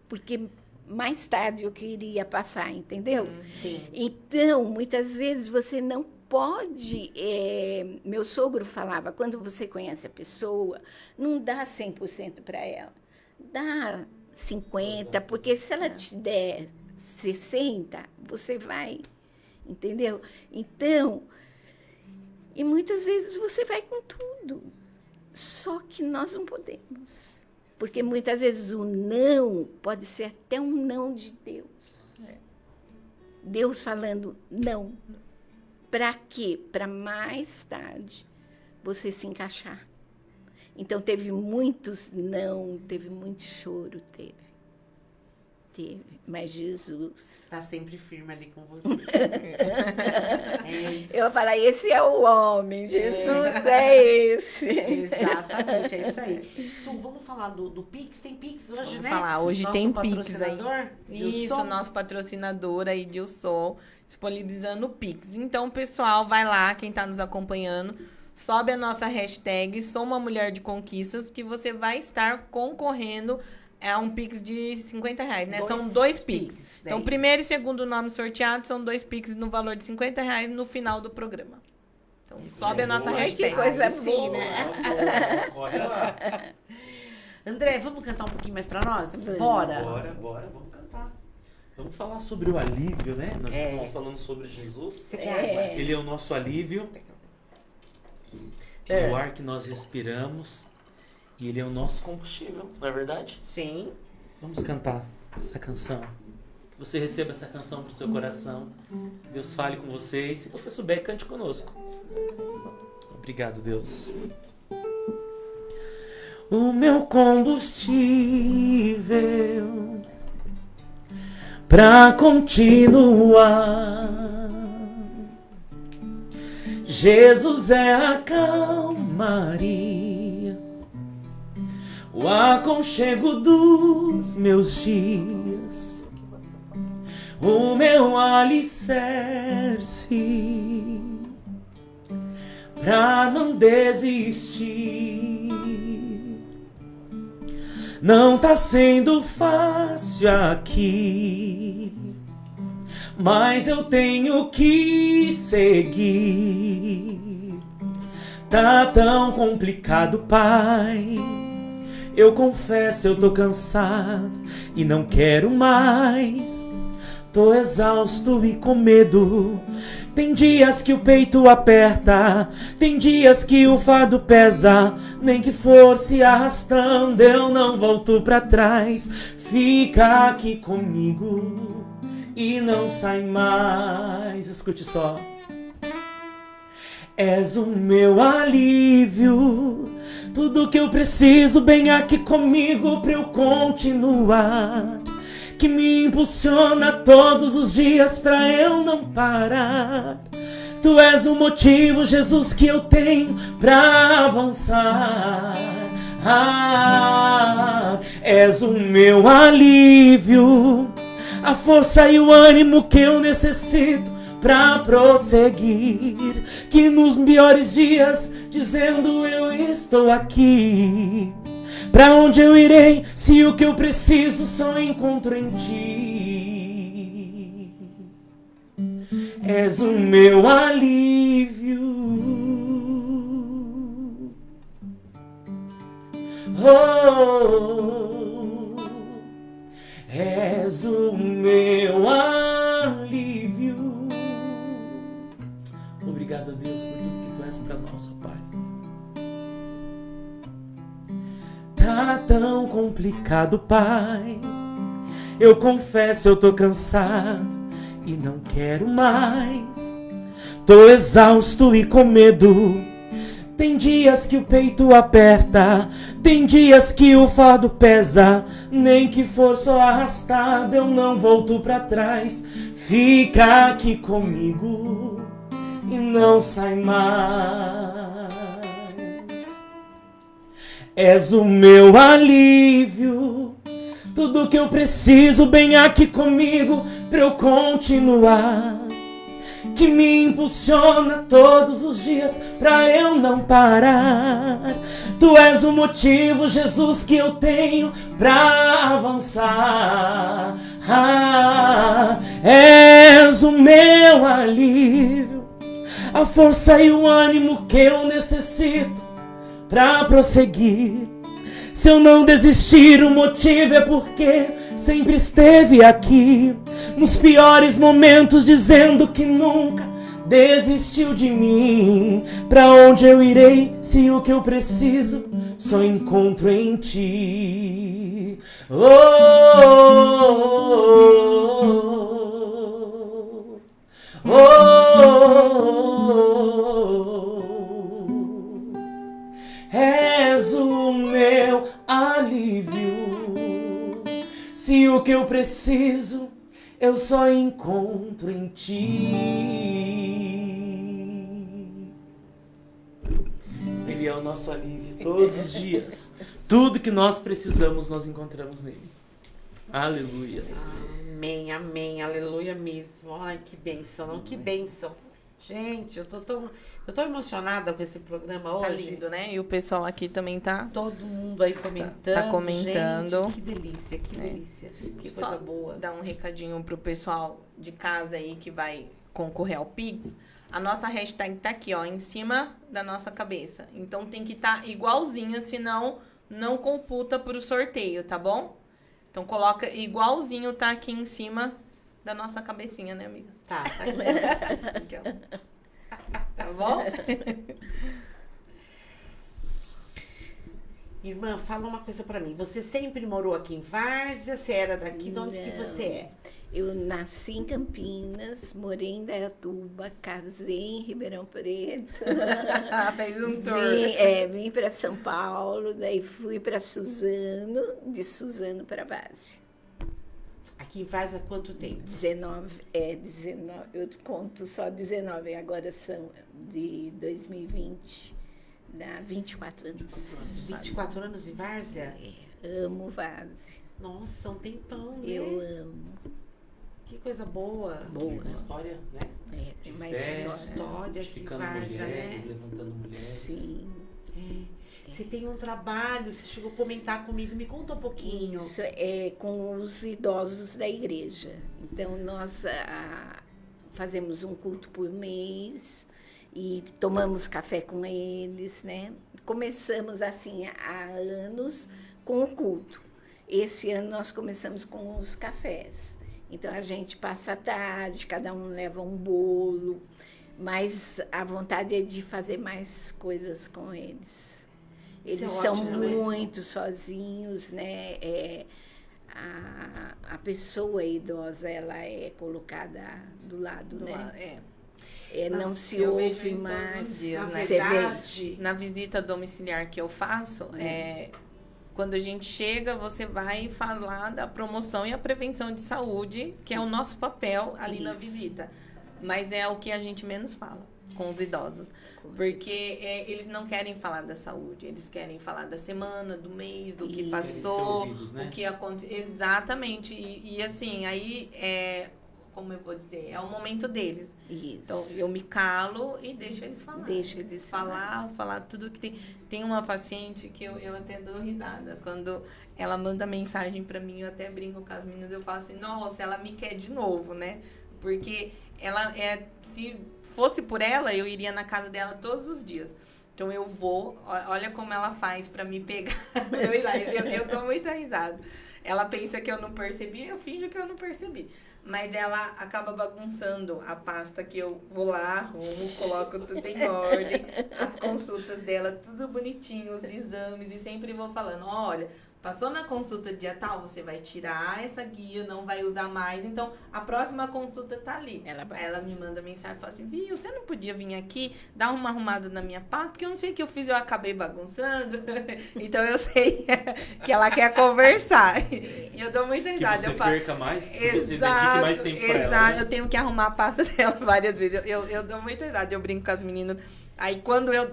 porque mais tarde eu queria passar, entendeu? Sim. Então, muitas vezes você não pode... meu sogro falava, quando você conhece a pessoa, não dá 100% para ela. Dá 50%, porque se ela te der 60%, você vai... Entendeu? Então... E muitas vezes você vai com tudo. Só que nós não podemos. Porque muitas vezes o não pode ser até um não de Deus. Deus falando não. Para quê? Para mais tarde você se encaixar. Então teve muitos não, teve muito choro, teve. Mas Jesus... Está sempre firme ali com você. Eu falo, esse é o homem, Jesus é esse. Exatamente, é isso aí. Su, vamos falar do Pix? Tem Pix hoje, Vamos né? falar, hoje Nosso tem Pix aí. Isso, Isso, nosso patrocinador aí, Dilson, disponibilizando o Pix. Então, pessoal, vai lá, quem tá nos acompanhando, sobe a nossa hashtag, sou uma mulher de conquistas, que você vai estar concorrendo um Pix de R$50, né? São 2 Pix. Então, primeiro e segundo nome sorteado são 2 Pix no valor de R$50 no final do programa. Então, sobe a nossa hashtag. Que coisa boa, né? Olha lá. André, vamos cantar um pouquinho mais pra nós? Bora, vamos cantar. Vamos falar sobre o alívio, né? Nós estamos falando sobre Jesus. Você quer? Ele é o nosso alívio. É o ar que nós respiramos. E ele é o nosso combustível, não é verdade? Sim. Vamos cantar essa canção. Que você receba essa canção pro seu coração. Deus fale com você. E se você souber, cante conosco. Obrigado, Deus. O meu combustível pra continuar. Jesus é a calmaria, o aconchego dos meus dias, o meu alicerce pra não desistir. Não tá sendo fácil aqui, mas eu tenho que seguir. Tá tão complicado, Pai. Eu confesso, eu tô cansado e não quero mais. Tô exausto e com medo. Tem dias que o peito aperta, tem dias que o fardo pesa. Nem que for se arrastando, eu não volto pra trás. Fica aqui comigo e não sai mais. Escute só. És o meu alívio, tudo que eu preciso bem aqui comigo pra eu continuar, que me impulsiona todos os dias pra eu não parar. Tu és o motivo, Jesus, que eu tenho pra avançar. És o meu alívio, a força e o ânimo que eu necessito pra prosseguir, que nos piores dias, dizendo eu estou aqui. Pra onde eu irei, se o que eu preciso só encontro em ti? És o meu alívio. Oh, és o meu alívio. Obrigado a Deus por tudo que tu és para nós, ó Pai. Tá tão complicado, Pai. Eu confesso, eu tô cansado e não quero mais. Tô exausto e com medo. Tem dias que o peito aperta, tem dias que o fardo pesa, nem que for só arrastado eu não volto pra trás. Fica aqui comigo e não sai mais. És o meu alívio, tudo que eu preciso bem aqui comigo pra eu continuar, que me impulsiona todos os dias pra eu não parar. Tu és o motivo, Jesus, que eu tenho pra avançar. És o meu alívio, a força e o ânimo que eu necessito pra prosseguir. Se eu não desistir, o motivo é porque sempre esteve aqui, nos piores momentos, dizendo que nunca desistiu de mim. Pra onde eu irei se o que eu preciso só encontro em ti? Oh, oh, oh, oh. És o meu alívio, se o que eu preciso eu só encontro em ti. Ele é o nosso alívio todos os dias. Tudo que nós precisamos nós encontramos nele. Aleluia. Amém, amém, aleluia mesmo. Ai, que bênção, não, que bênção. Gente, eu tô tão emocionada com esse programa hoje. Tá lindo, né? E o pessoal aqui também tá... Todo mundo aí comentando. Tá comentando. Gente, que delícia, que delícia. Que Só coisa boa. dar um recadinho pro pessoal de casa aí que vai concorrer ao Pix. A nossa hashtag tá aqui, ó, em cima da nossa cabeça. Então tem que estar igualzinha, senão não computa pro sorteio, tá bom? Então coloca igualzinho, tá aqui em cima da nossa cabecinha, né, amiga? Tá aqui. Aqui, ó. Tá bom? Irmã, fala uma coisa pra mim. Você sempre morou aqui em Várzea? Você era daqui? De onde que você é? Eu nasci em Campinas, morei em Indaiatuba, casei em Ribeirão Preto. Fez um tour. Vim para São Paulo, daí fui para Suzano, de Suzano para Várzea. Aqui em Várzea há quanto tempo? 19, eu conto só 19, agora são de 2020, dá 24 anos. 24 anos em Várzea? Amo Várzea. Nossa, um tempão, né? Eu amo. Que coisa boa. Uma história, né? Tem uma História aqui em Ficando Várzea, mulheres, né? levantando mulheres. Sim. Você tem um trabalho, você chegou a comentar comigo, me conta um pouquinho. Isso é com os idosos da igreja. Então, nós fazemos um culto por mês e tomamos café com eles, né? Começamos assim há anos com o culto. Esse ano nós começamos com os cafés. Então, a gente passa a tarde, cada um leva um bolo, mas a vontade é de fazer mais coisas com eles. Eles são ótimo, né? muito sozinhos, né? A pessoa idosa, ela é colocada do lado, né? Não se eu vejo ouve isso todos mais. os dias, Na né? Você vê? verdade, Na visita domiciliar que eu faço, quando a gente chega, você vai falar da promoção e a prevenção de saúde, que é o nosso papel ali na visita. Mas é o que a gente menos fala com os idosos. Porque eles não querem falar da saúde, eles querem falar da semana, do mês, do que passou, ouvidos, né? o que aconteceu. Exatamente. E assim, aí como eu vou dizer, é o momento deles. Isso. Então, eu me calo e deixo eles falar. Deixa eles falar tudo que tem. Tem uma paciente que eu até dou risada. Quando ela manda mensagem pra mim, eu até brinco com as meninas, eu falo assim, nossa, ela me quer de novo, né? Porque ela se fosse por ela, eu iria na casa dela todos os dias. Então eu vou, olha como ela faz pra me pegar. Eu dou muita risada. Ela pensa que eu não percebi, eu finjo que eu não percebi. Mas ela acaba bagunçando a pasta que eu vou lá, arrumo, coloco tudo em ordem, as consultas dela, tudo bonitinho, os exames, e sempre vou falando, olha, Passou na consulta dia tal, você vai tirar essa guia, não vai usar mais, então a próxima consulta tá ali. Aí ela me manda mensagem e fala assim, Viu, você não podia vir aqui dar uma arrumada na minha pasta, porque eu não sei o que eu fiz, eu acabei bagunçando. Então eu sei que ela quer conversar. E eu dou muita risada. Que você perca mais, que você dedique mais tempo pra ela. Exato, eu tenho que arrumar a pasta dela várias vezes. Eu dou muita risada, eu brinco com as meninas. Aí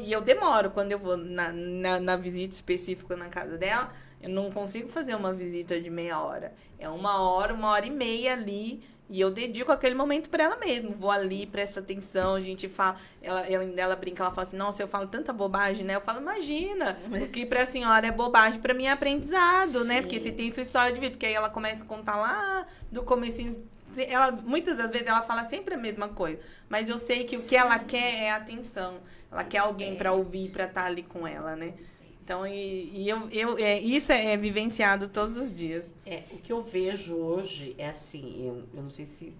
eu demoro, quando eu vou na visita específica na casa dela, eu não consigo fazer uma visita de meia hora. É 1 hora, 1 hora e meia ali. E eu dedico aquele momento pra ela mesmo. Vou ali, presta atenção, a gente fala. Ela brinca, ela fala assim, nossa, eu falo tanta bobagem, né? Eu falo, imagina, o que pra senhora é bobagem, pra mim é aprendizado, né? Porque você tem sua história de vida. Porque aí ela começa a contar lá do comecinho. Muitas das vezes ela fala sempre a mesma coisa. Mas eu sei que o que ela quer é atenção. Ela quer alguém pra ouvir, pra estar ali com ela, né? Então, isso é vivenciado todos os dias. O que eu vejo hoje é assim, eu não sei se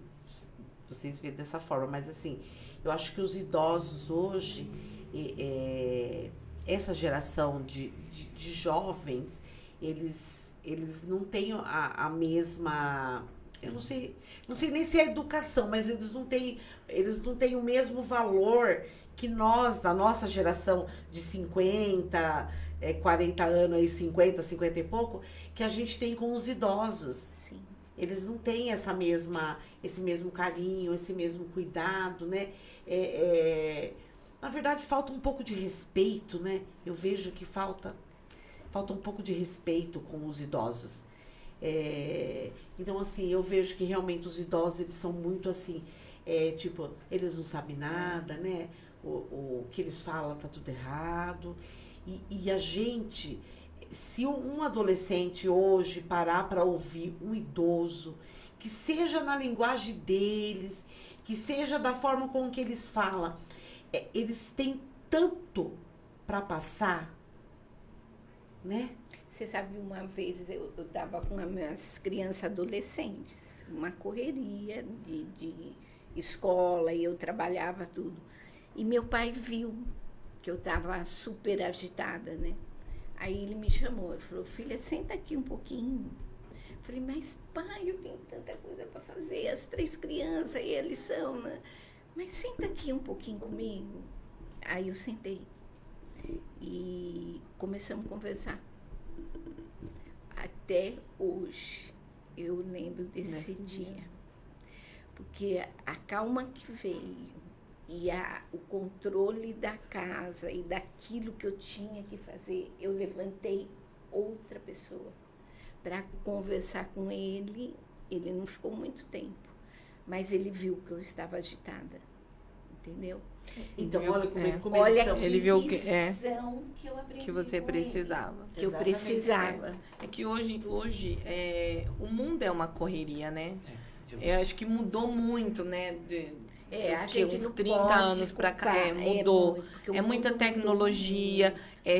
vocês veem dessa forma, mas assim, eu acho que os idosos hoje, essa geração de jovens, eles não têm a mesma... Eu não sei nem se é educação, mas eles não têm o mesmo valor que nós, da nossa geração de 50, 40 anos, aí 50 e pouco, que a gente tem com os idosos. Sim. Eles não têm esse mesmo carinho, esse mesmo cuidado, né? Na verdade, falta um pouco de respeito, né? Eu vejo que falta um pouco de respeito com os idosos. Então, assim, eu vejo que realmente os idosos, eles são muito assim, tipo, eles não sabem nada, né? O que eles falam tá tudo errado. E a gente, se um adolescente hoje parar para ouvir um idoso, que seja na linguagem deles, que seja da forma com que eles falam, eles têm tanto para passar, né? Você sabe, uma vez eu estava com as minhas crianças adolescentes, uma correria de escola, e eu trabalhava tudo. E meu pai viu que eu estava super agitada, né? Aí ele me chamou, ele falou, filha, senta aqui um pouquinho. Eu falei, mas pai, eu tenho tanta coisa para fazer, as 3 crianças e a lição, né? Mas senta aqui um pouquinho comigo. Aí eu sentei e começamos a conversar. Até hoje eu lembro desse dia. Porque a calma que veio e o controle da casa e daquilo que eu tinha que fazer, eu levantei outra pessoa para conversar com ele. Ele não ficou muito tempo, mas ele viu que eu estava agitada, entendeu? Então, olha como olha eles são. Ele viu que eu aprendi que você com precisava. ele, que eu precisava. É que hoje o mundo é uma correria, né? Eu acho que mudou muito, né? A gente uns não 30 pode anos para cá, culpar, mudou. porque o Muita mundo tecnologia,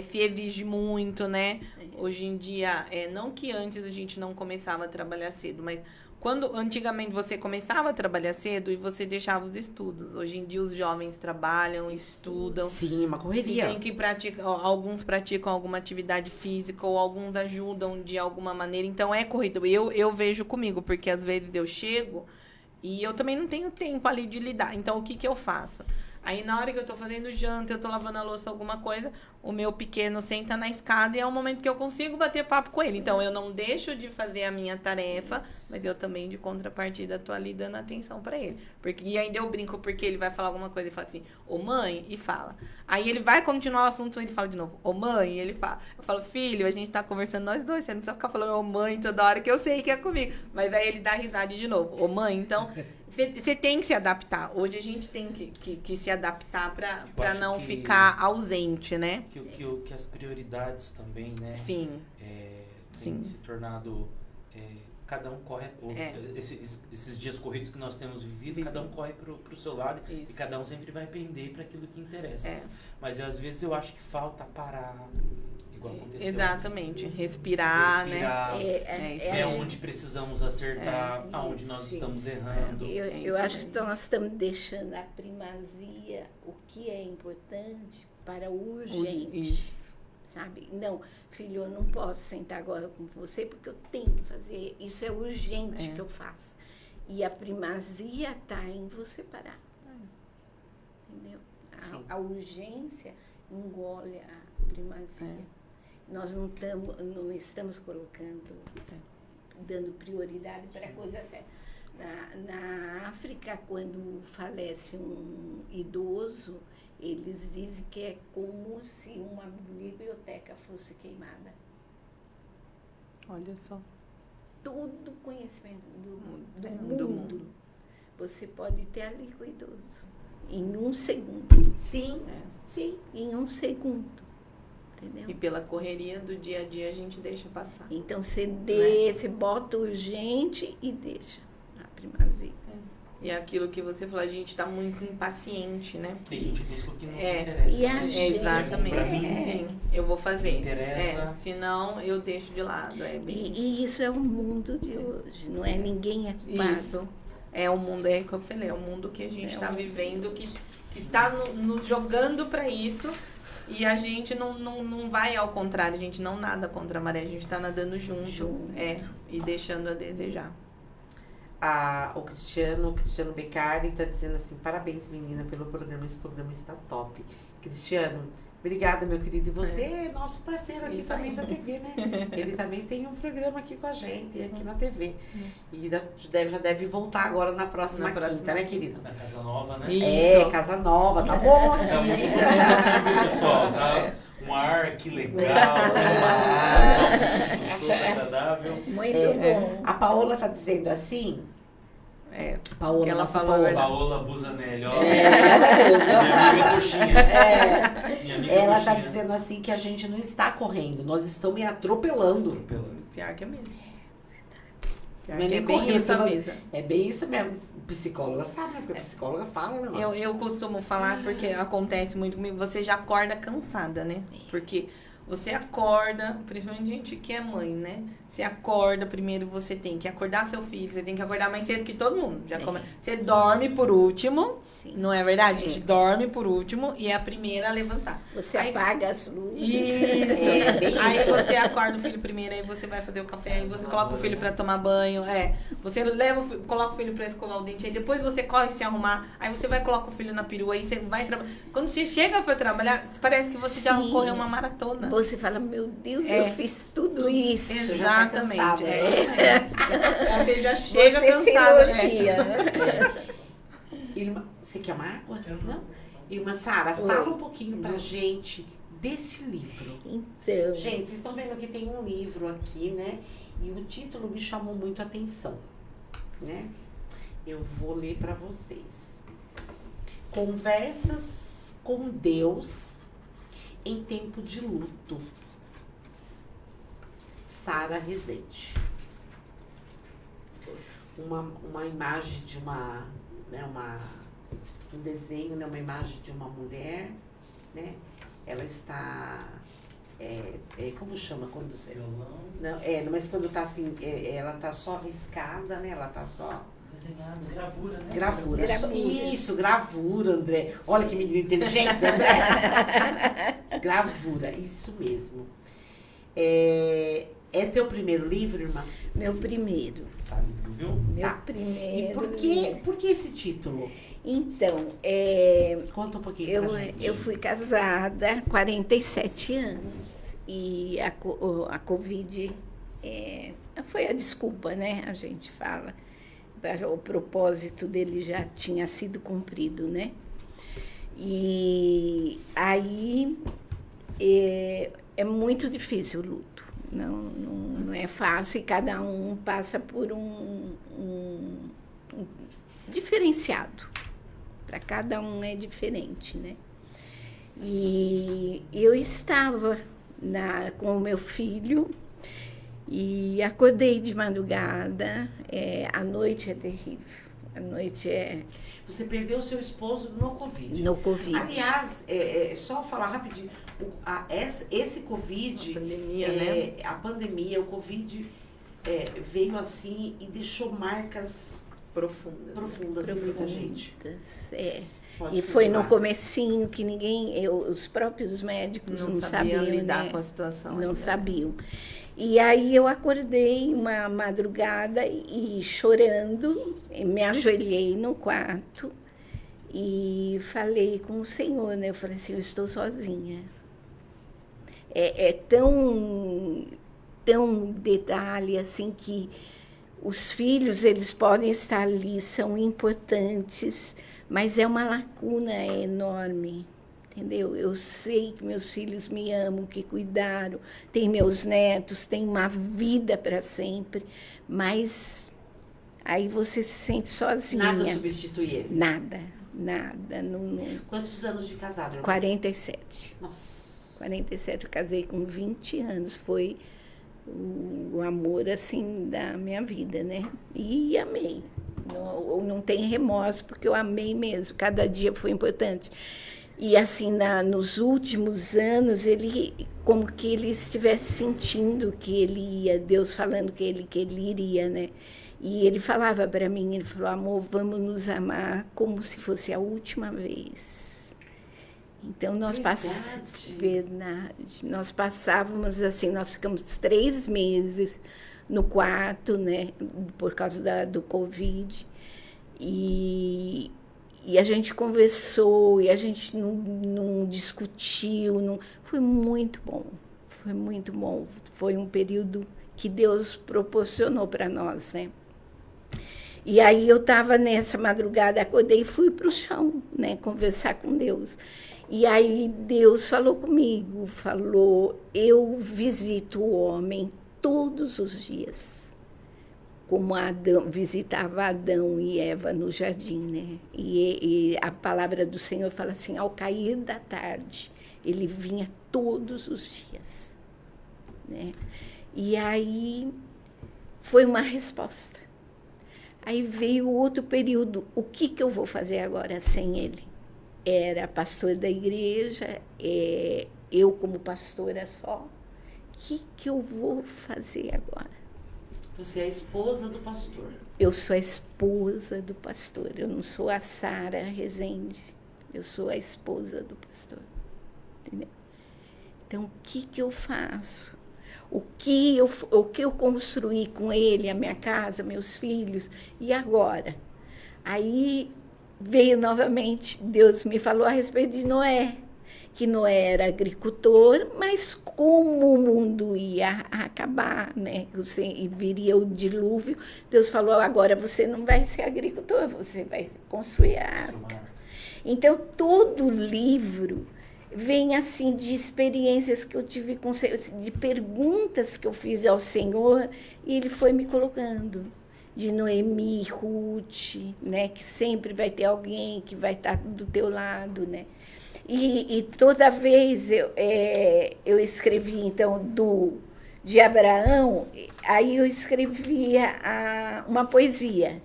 se exige muito, né? Hoje em dia, não que antes a gente não começava a trabalhar cedo, mas quando antigamente você começava a trabalhar cedo e você deixava os estudos. Hoje em dia os jovens trabalham, estudam. Sim, uma correria. Tem que praticar, alguns praticam alguma atividade física ou alguns ajudam de alguma maneira. Então é corrida. Eu vejo comigo, porque às vezes eu chego e eu também não tenho tempo ali de lidar. Então, o que eu faço? Aí, na hora que eu tô fazendo janta, eu tô lavando a louça, alguma coisa, o meu pequeno senta na escada e é o momento que eu consigo bater papo com ele. Então, eu não deixo de fazer a minha tarefa, mas eu também, de contrapartida, tô ali dando atenção pra ele. E ainda eu brinco, porque ele vai falar alguma coisa e fala assim, ô mãe, e fala. Aí ele vai continuar o assunto e ele fala de novo, ô mãe, e ele fala. Eu falo, filho, a gente tá conversando nós dois, você não precisa ficar falando ô mãe toda hora, que eu sei que é comigo. Mas aí ele dá risada de novo, ô mãe, então... Você tem que se adaptar. Hoje a gente tem que se adaptar para não ficar ausente, né? Que as prioridades também, né? Sim. Tem se tornado... cada um corre... Esses dias corridos que nós temos vivido, cada um corre pro seu lado. Isso. E cada um sempre vai pender para aquilo que interessa. Mas às vezes eu acho que falta parar... Igual aconteceu. Exatamente. Respirar, né? É onde precisamos acertar, aonde nós estamos errando. Eu acho que nós estamos deixando a primazia, o que é importante, para o urgente. Isso. sabe? Não, filho, eu não posso sentar agora com você porque eu tenho que fazer, isso é urgente que eu faço. E a primazia está em você parar. Entendeu? A urgência engole a primazia. Nós não estamos colocando, dando prioridade para a coisa certa. Na África, quando falece um idoso, eles dizem que é como se uma biblioteca fosse queimada. Olha só. Todo conhecimento do mundo você pode ter ali com o idoso. Em um segundo. Sim, sim. Em um segundo. Entendeu? E pela correria do dia a dia a gente deixa passar. Então você bota urgente e deixa a primazia. E é aquilo que você falou, a gente tá muito impaciente, né? Tem gente que não se interessa. E a né? gente, exatamente. Pra mim, Sim, eu vou fazer. Interessa. Senão eu deixo de lado. E isso é o mundo de hoje, não é ninguém é culpado. Isso. É o mundo, é que eu falei, é o mundo que a gente está vivendo, que está nos jogando para isso. E a gente não vai ao contrário, a gente não nada contra a maré, a gente está nadando junto. E deixando a desejar. O Cristiano Beccari está dizendo assim, parabéns, menina, pelo programa, esse programa está top. Cristiano, obrigada, meu querido. E você é nosso parceiro aqui também da TV, né? Ele também tem um programa aqui com a gente, aqui na TV. E já deve voltar agora na próxima quinta, né, querido? Na Casa Nova, né? Isso. Casa Nova, tá bom aqui. Tá muito bom, pessoal, tá? Um ar, que legal, gostoso, agradável. Muito bom. A Paola tá dizendo assim... Paola, que ela nossa falou a verdade. Paola Busanelli, ó. Minha amiga coxinha. Minha amiga Ela tá coxinha. dizendo assim que a gente não está correndo, nós estamos me atropelando. Pior que é mesmo. Pior Não é que é nem bem correndo, isso você mesmo. É bem isso mesmo. Psicóloga sabe, né? Porque a psicóloga fala, né? Eu costumo falar, porque acontece muito comigo, você já acorda cansada, né? Porque você acorda, principalmente gente que é mãe, né? Você acorda, primeiro você tem que acordar seu filho, você tem que acordar mais cedo que todo mundo. Você dorme por último, não é verdade? A gente dorme por último e é a primeira a levantar. Você apaga as luzes. Isso. Aí você acorda o filho primeiro, aí você vai fazer o café, aí você coloca o filho pra tomar banho, você coloca o filho pra escovar o dente, aí depois você corre se arrumar, aí você vai colocar o filho na perua, aí você vai trabalhar. Quando você chega pra trabalhar, parece que você já correu uma maratona. Você fala, meu Deus, eu fiz tudo isso. Exatamente. Você já Você chega cansada. se elogia. Irmã, você quer uma água? Não? Irmã Sara, fala um pouquinho pra gente desse livro. Então. Gente, vocês estão vendo que tem um livro aqui, né? E o título me chamou muito a atenção, né? Eu vou ler pra vocês. Conversas com Deus em tempo de luto. Sara Rezende. Uma imagem de um desenho, né? Uma imagem de uma mulher, né? Ela está, como chama quando você... Não, mas quando tá assim, ela tá só riscada, né? Ela tá só... Desenhada, gravura, né? Gravura. Isso, gravura, André. Olha que menino inteligente, André. Gravura, isso mesmo. É teu primeiro livro, irmã? Meu primeiro. Tá lindo, viu? Meu primeiro. E por que esse título? Então, conta um pouquinho pra gente. Eu fui casada há 47 anos e a Covid foi a desculpa, né? A gente fala. O propósito dele já tinha sido cumprido, né? E aí é muito difícil o luto. Não é fácil e cada um passa por um diferenciado. Para cada um é diferente, né? E eu estava com o meu filho e acordei de madrugada. A noite é terrível. A noite é... Você perdeu seu esposo no Covid. No Covid. Aliás, só falar rapidinho. Esse Covid... A pandemia, né? A pandemia, o Covid veio assim e deixou marcas Profundas, e muita gente. É. Pode E foi no continuar. comecinho que os próprios médicos não sabiam lidar né? com a situação. Não ainda. sabiam. E aí eu acordei uma madrugada e chorando, me ajoelhei no quarto e falei com o Senhor, né? Eu falei assim, eu estou sozinha. É tão detalhe assim que os filhos, eles podem estar ali, são importantes, mas é uma lacuna enorme, entendeu? Eu sei que meus filhos me amam, que cuidaram, tem meus netos, tem uma vida para sempre, mas aí você se sente sozinha. Nada substitui ele. Nada. Quantos anos de casado, irmã? 47. Nossa. 47, eu casei com 20 anos, foi o amor, assim, da minha vida, né? E amei. Não tem remorso, porque eu amei mesmo, cada dia foi importante. E, assim, nos últimos anos, ele, como que ele estivesse sentindo que ele ia, Deus falando que ele iria, né? E ele falava para mim, ele falou, amor, vamos nos amar como se fosse a última vez. Então, nós passávamos assim, nós ficamos 3 meses no quarto, né, por causa do Covid, e a gente conversou, e a gente não discutiu, foi muito bom, foi um período que Deus proporcionou para nós, né. E aí eu estava nessa madrugada, acordei e fui para o chão, né, conversar com Deus. E aí Deus falou comigo, falou, eu visito o homem todos os dias, como Adão visitava Adão e Eva no jardim, né? E a palavra do Senhor fala assim, ao cair da tarde, ele vinha todos os dias, né? E aí foi uma resposta. Aí veio outro período, o que eu vou fazer agora sem ele? Era pastor da igreja, eu como pastora só. O que eu vou fazer agora? Você é a esposa do pastor. Eu sou a esposa do pastor, eu não sou a Sara Rezende, eu sou a esposa do pastor. Entendeu? Então, o que eu faço? O que eu construí com ele, a minha casa, meus filhos, e agora? Aí veio novamente, Deus me falou a respeito de Noé, que Noé era agricultor, mas como o mundo ia acabar, né? E viria o dilúvio, Deus falou, agora você não vai ser agricultor, você vai construir a arca. Então, todo livro vem assim de experiências que eu tive, de perguntas que eu fiz ao Senhor, e Ele foi me colocando. De Noemi, Ruth, né, que sempre vai ter alguém que vai estar do teu lado, né? E toda vez eu escrevi, então, de Abraão, aí eu escrevia uma poesia,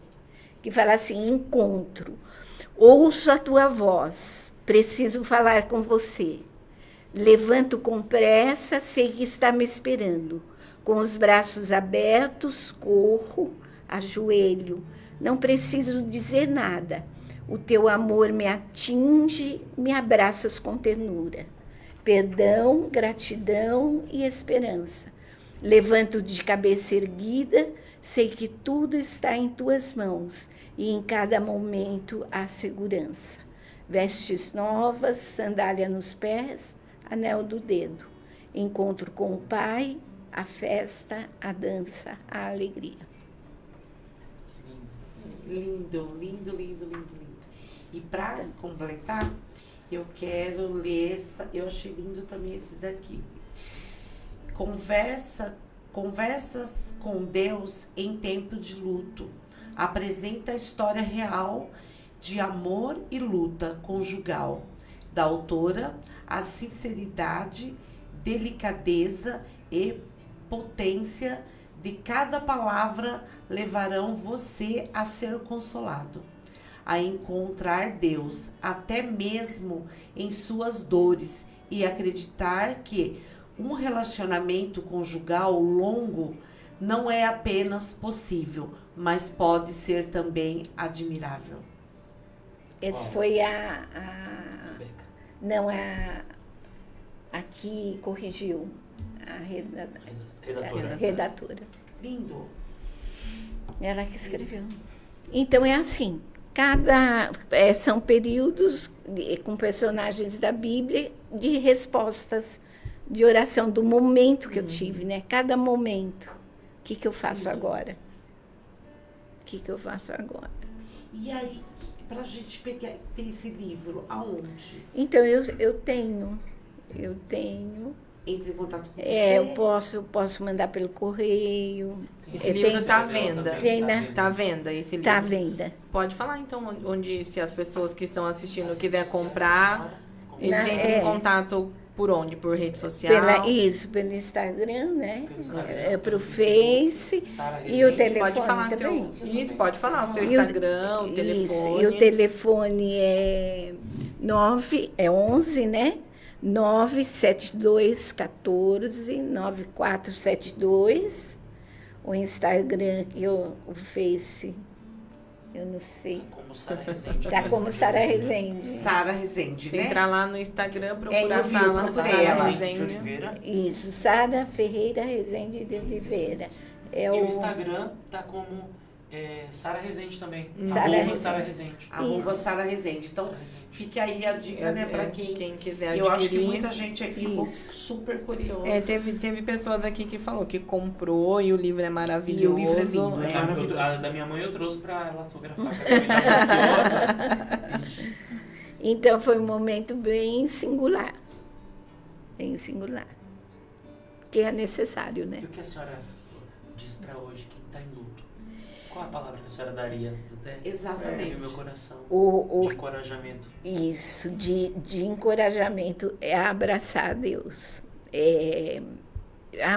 que fala assim, encontro, ouço a tua voz, preciso falar com você, levanto com pressa, sei que está me esperando, com os braços abertos, corro, ajoelho, não preciso dizer nada. O teu amor me atinge, me abraças com ternura. Perdão, gratidão e esperança. Levanto de cabeça erguida, sei que tudo está em tuas mãos e em cada momento há segurança. Vestes novas, sandália nos pés, anel do dedo. Encontro com o Pai, a festa, a dança, a alegria. Lindo, lindo, lindo, lindo, lindo. E para completar, eu quero ler eu achei lindo também esse daqui. Conversas com Deus em tempo de luto. Apresenta a história real de amor e luta conjugal. Da autora, a sinceridade, delicadeza e potência de cada palavra levarão você a ser consolado, a encontrar Deus, até mesmo em suas dores, e acreditar que um relacionamento conjugal longo não é apenas possível, mas pode ser também admirável. Esse foi a que corrigiu, a redatora. Lindo. Ela que escreveu. Então é assim, são períodos com personagens da Bíblia de respostas de oração do momento que eu tive, né? Cada momento. O que eu faço agora? O que eu faço agora? E aí, pra gente pegar, ter esse livro, aonde? Então, eu tenho. Entre em contato com Eu você? posso mandar pelo correio. Esse livro está à venda. Tem, né? Está à venda esse livro. Está à venda. Pode falar, então, onde, se as pessoas que estão assistindo quiser comprar, ele entra em contato por onde? Por rede social? Pelo Instagram, né? Pro Face e o telefone pode falar também. Pode falar o seu Instagram, o telefone. Isso, e o telefone é 11, né? 97214-9472. O Instagram que o Face, eu não sei. Tá como Sara Rezende. Sara Rezende, Se né? entrar lá no Instagram, procurar Sara Sara Rezende. Isso, Sara Ferreira Rezende de Oliveira. E o Instagram tá como Sara Rezende também. Sara Rezende. Sara Rezende. Então, fique aí a dica, né, pra quem quiser adquirir. Eu acho que muita gente aí ficou super curiosa. Teve pessoas aqui que falou que comprou e o livro é maravilhoso. E o livro é lindo, A da minha mãe eu trouxe pra ela autografar, porque ela tá ansiosa. Então, foi um momento bem singular. Bem singular. Que é necessário, né? E o que a senhora diz pra hoje, quem tá em luto? Qual a palavra que a senhora daria? Exatamente. No meu coração. De encorajamento. Isso, de encorajamento é abraçar Deus.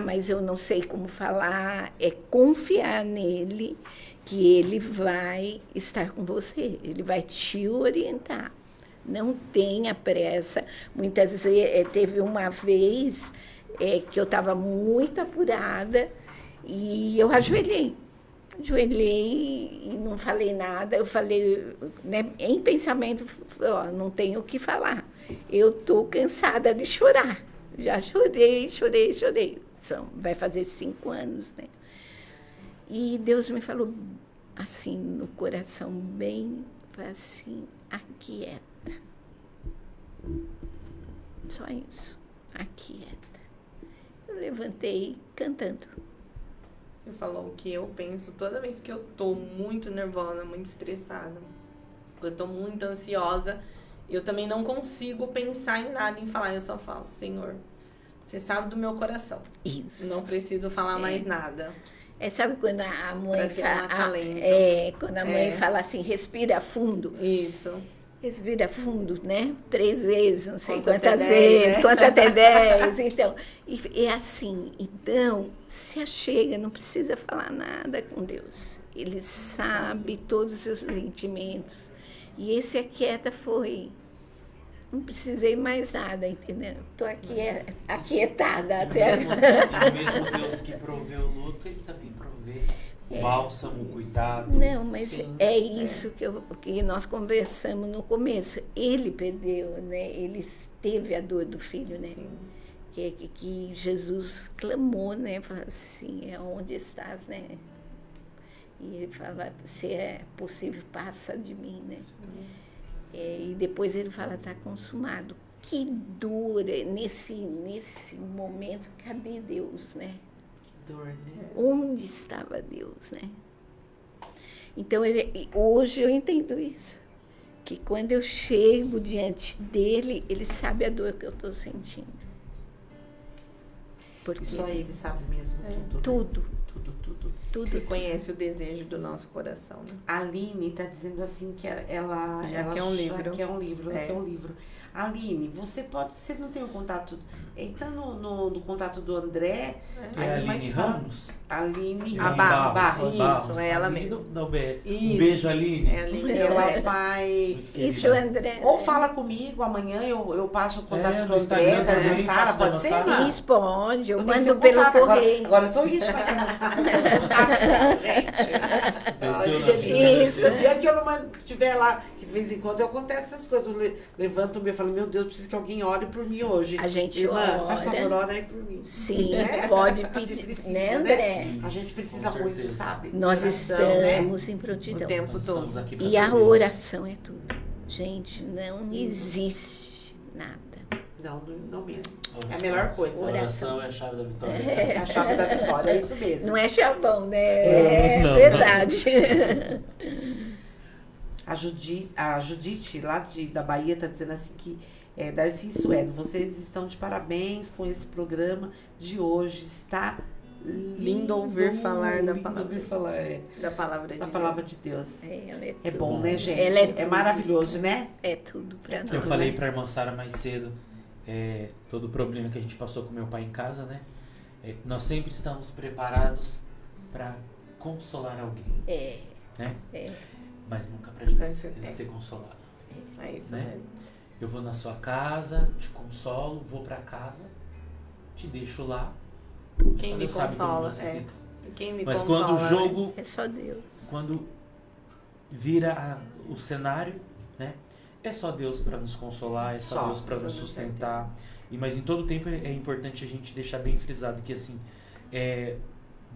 Mas eu não sei como falar. É confiar nele, que ele vai estar com você. Ele vai te orientar. Não tenha pressa. Muitas vezes, teve uma vez que eu estava muito apurada e eu ajoelhei e não falei nada. Eu falei, né, em pensamento, não tenho o que falar. Eu estou cansada de chorar. Já chorei. Vai fazer 5 anos, né? E Deus me falou assim, no coração, bem assim, aquieta. Só isso, aquieta. Eu levantei cantando. Ele falou o que eu penso toda vez que eu tô muito nervosa, muito estressada. Eu tô muito ansiosa. Eu também não consigo pensar em nada, em falar. Eu só falo, Senhor, você sabe do meu coração. Isso. Não preciso falar mais nada. Sabe quando a mãe fala... quando a mãe fala assim, respira fundo. Isso. Respira fundo, né? 3 vezes, não sei Conta quantas até 10, vezes, né? conta até 10. Então, é assim. Então, se achega, não precisa falar nada com Deus. Ele sabe todos os seus sentimentos. E esse aquieta foi. Não precisei mais nada, entendeu? Estou aqui aquietada até. E o mesmo Deus que provê o luto, ele também provê o bálsamo, o cuidado. Não, mas isso que nós conversamos no começo. Ele perdeu, né? Ele teve a dor do filho, né? Sim. Que Jesus clamou, né? Falou assim, onde estás, né? E ele fala, se é possível, passa de mim, né? E depois ele fala, está consumado. Que dor nesse momento, cadê Deus, né? Dor, né? Onde estava Deus, né? Então, hoje eu entendo isso. Que quando eu chego diante dele, ele sabe a dor que eu estou sentindo. Porque só ele sabe mesmo tudo. Tudo. Ele conhece o desejo do nosso coração, né? A Aline está dizendo assim que ela quer um livro. Ela quer um livro. Aline, você não tem o contato, entra no contato do André. É a Aline Ramos? Aline Barros. Barros. Isso, é ela Aline mesmo. da UBS. Isso. Um beijo, Aline. É ali. Ela vai... Isso, André. Ou fala comigo, amanhã eu passo o contato do André, Instagram da também, Sara, passo da pode ser, Massara. Mar? Responde, eu tenho mando seu pelo contato correio. Agora eu tô íntima aqui, gente. Desceu na Que vida, delícia. desceu. O dia que eu não estiver lá, que de vez em quando eu acontece essas coisas, eu levanto o meu e falo, meu Deus, preciso que alguém ore por mim hoje. A gente Irmã, ora. faz favor, ora aí por mim. Sim, Né? pode A gente pedir, precisa, né, André? A gente precisa Com certeza. muito, sabe? Nós Oração, né? estamos em prontidão. O tempo Nós todo. estamos aqui pra E a servir. oração é tudo. Gente, não existe nada. Não mesmo. Oração. É a melhor coisa. A oração é a chave da vitória. É a chave da vitória, é isso mesmo. Não é chavão, né? É Não. verdade. A Judite, lá da Bahia, tá dizendo assim que Darcy e Sueli, vocês estão de parabéns com esse programa de hoje. Está Lindo ouvir falar da lindo palavra. ouvir falar, Da palavra de da Deus. palavra de Deus. Ela é É tudo. bom, né, gente? Ela é É tudo. maravilhoso, né? É tudo pra nós. Eu falei pra irmã Sara mais cedo, todo o problema que a gente passou com meu pai em casa, né? Nós sempre estamos preparados para consolar alguém, É, né? é. Mas nunca pra gente É. ser consolado. É isso, Né? né? Eu vou na sua casa, te consolo, vou pra casa, te deixo lá. Quem Só me Deus sabe como consola, você é. fica. Quem me Mas consola, quando o né? jogo, É só Deus. quando vira o cenário, né? É só Deus para nos consolar, é só Só, Deus para nos tudo sustentar. Mas em todo tempo é importante a gente deixar bem frisado que assim,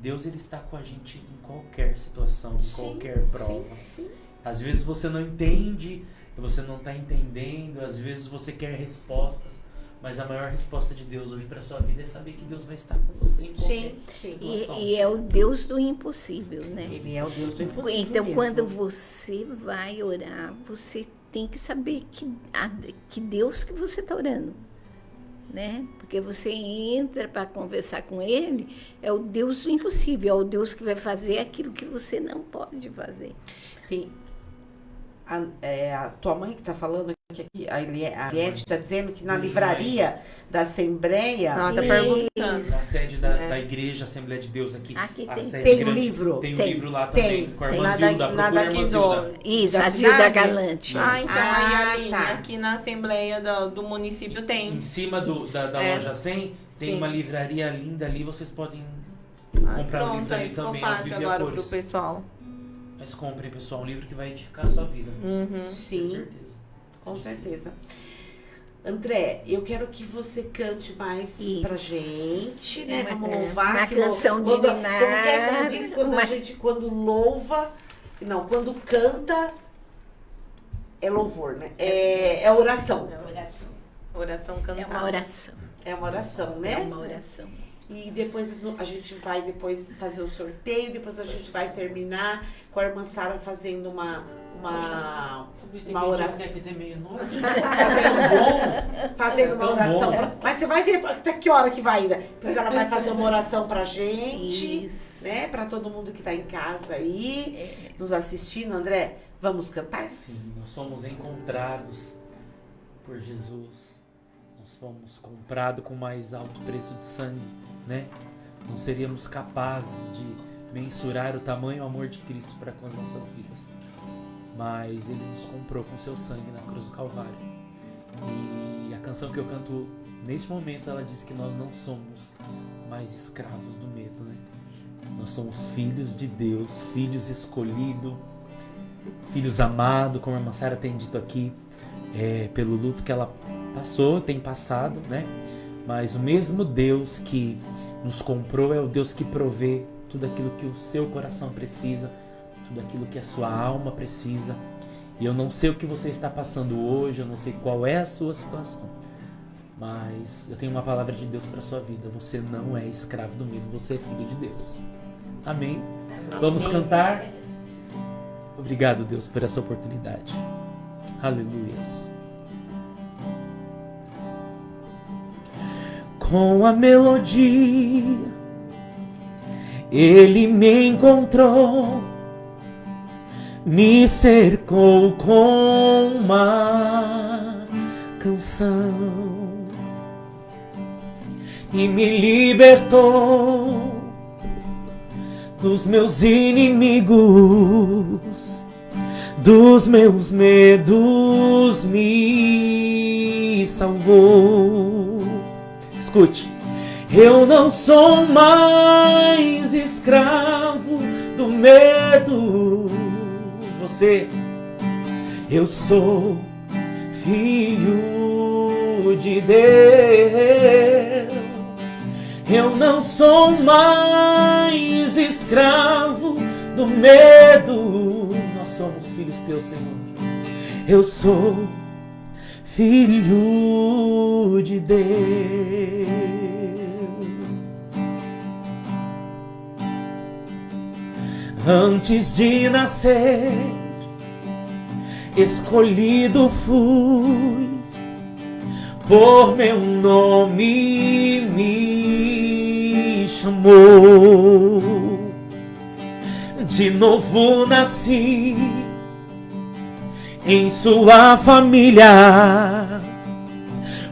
Deus ele está com a gente em qualquer situação, em qualquer prova. Sim. Às vezes você não entende, você não está entendendo, às vezes você quer respostas, mas a maior resposta de Deus hoje para sua vida é saber que Deus vai estar com você em qualquer Sim. situação. E é o Deus do impossível, né? Ele é o Deus do impossível Então, mesmo. quando você vai orar, você tem que saber que Deus que você está orando, né? Porque você entra para conversar com Ele, é o Deus do impossível, é o Deus que vai fazer aquilo que você não pode fazer. Tem a tua mãe que está falando aqui, a Eliette está dizendo que na Beijo, livraria da Assembleia Ela tá Isso. perguntando. Na sede da Igreja Assembleia de Deus aqui. Aqui a tem- sede tem um grande, livro? Tem um Tem, livro lá tem, também, com a tem. irmã Nada- Zilda. nada Procura a irmã que Zilda. zoe. Isso, Da a Zilda cidade? Galante. Ah, então aí, Aline, tá. aqui na Assembleia do município tem. Em cima da É. loja 100, tem Sim. uma livraria linda ali, vocês podem comprar o Pronto, livro aí ali ficou também, ao fácil vivo e a agora cores. pro pessoal. Mas comprem, pessoal, um livro que vai edificar a sua vida. Uhum. Com Sim, certeza. com certeza. André, eu quero que você cante mais Isso. pra gente, né? Uma- Vamos louvar. uma que canção quando, de como que é como Ninar, diz, quando uma- a gente quando louva, não, quando canta é louvor, né? É oração. Oração cantada. É uma oração. É uma oração, né? É uma oração. E depois a gente vai fazer o sorteio, depois a gente vai terminar com a irmã Sara fazendo uma oração. Até que meia-noite. Fazendo uma tão oração. bom. Mas você vai ver até que hora que vai ainda. Depois ela vai fazer uma oração pra gente, Isso. né? Pra todo mundo que tá em casa aí, nos assistindo. André, vamos cantar? Sim, nós somos encontrados por Jesus. Nós fomos comprados com o mais alto preço de sangue, né? Não seríamos capazes de mensurar o tamanho e o amor de Cristo para com as nossas vidas. Mas Ele nos comprou com seu sangue na cruz do Calvário. E a canção que eu canto neste momento, ela diz que nós não somos mais escravos do medo, né? Nós somos filhos de Deus, filhos escolhidos, filhos amados, como a irmã Sara tem dito aqui, pelo luto que ela passou, tem passado, né? Mas o mesmo Deus que nos comprou é o Deus que provê tudo aquilo que o seu coração precisa, tudo aquilo que a sua alma precisa. E eu não sei o que você está passando hoje, eu não sei qual é a sua situação, mas eu tenho uma palavra de Deus para sua vida. Você não é escravo do medo, você é filho de Deus. Amém? Vamos cantar? Obrigado, Deus, por essa oportunidade. Aleluias. Com a melodia, Ele me encontrou, me cercou com uma canção e me libertou dos meus inimigos, dos meus medos me salvou. Escute, eu não sou mais escravo do medo. Você, eu sou filho de Deus. Eu não sou mais escravo do medo. Nós somos filhos teus, Senhor. Eu sou filho de Deus. Antes de nascer, escolhido fui, por meu nome me chamou. De novo nasci em sua família,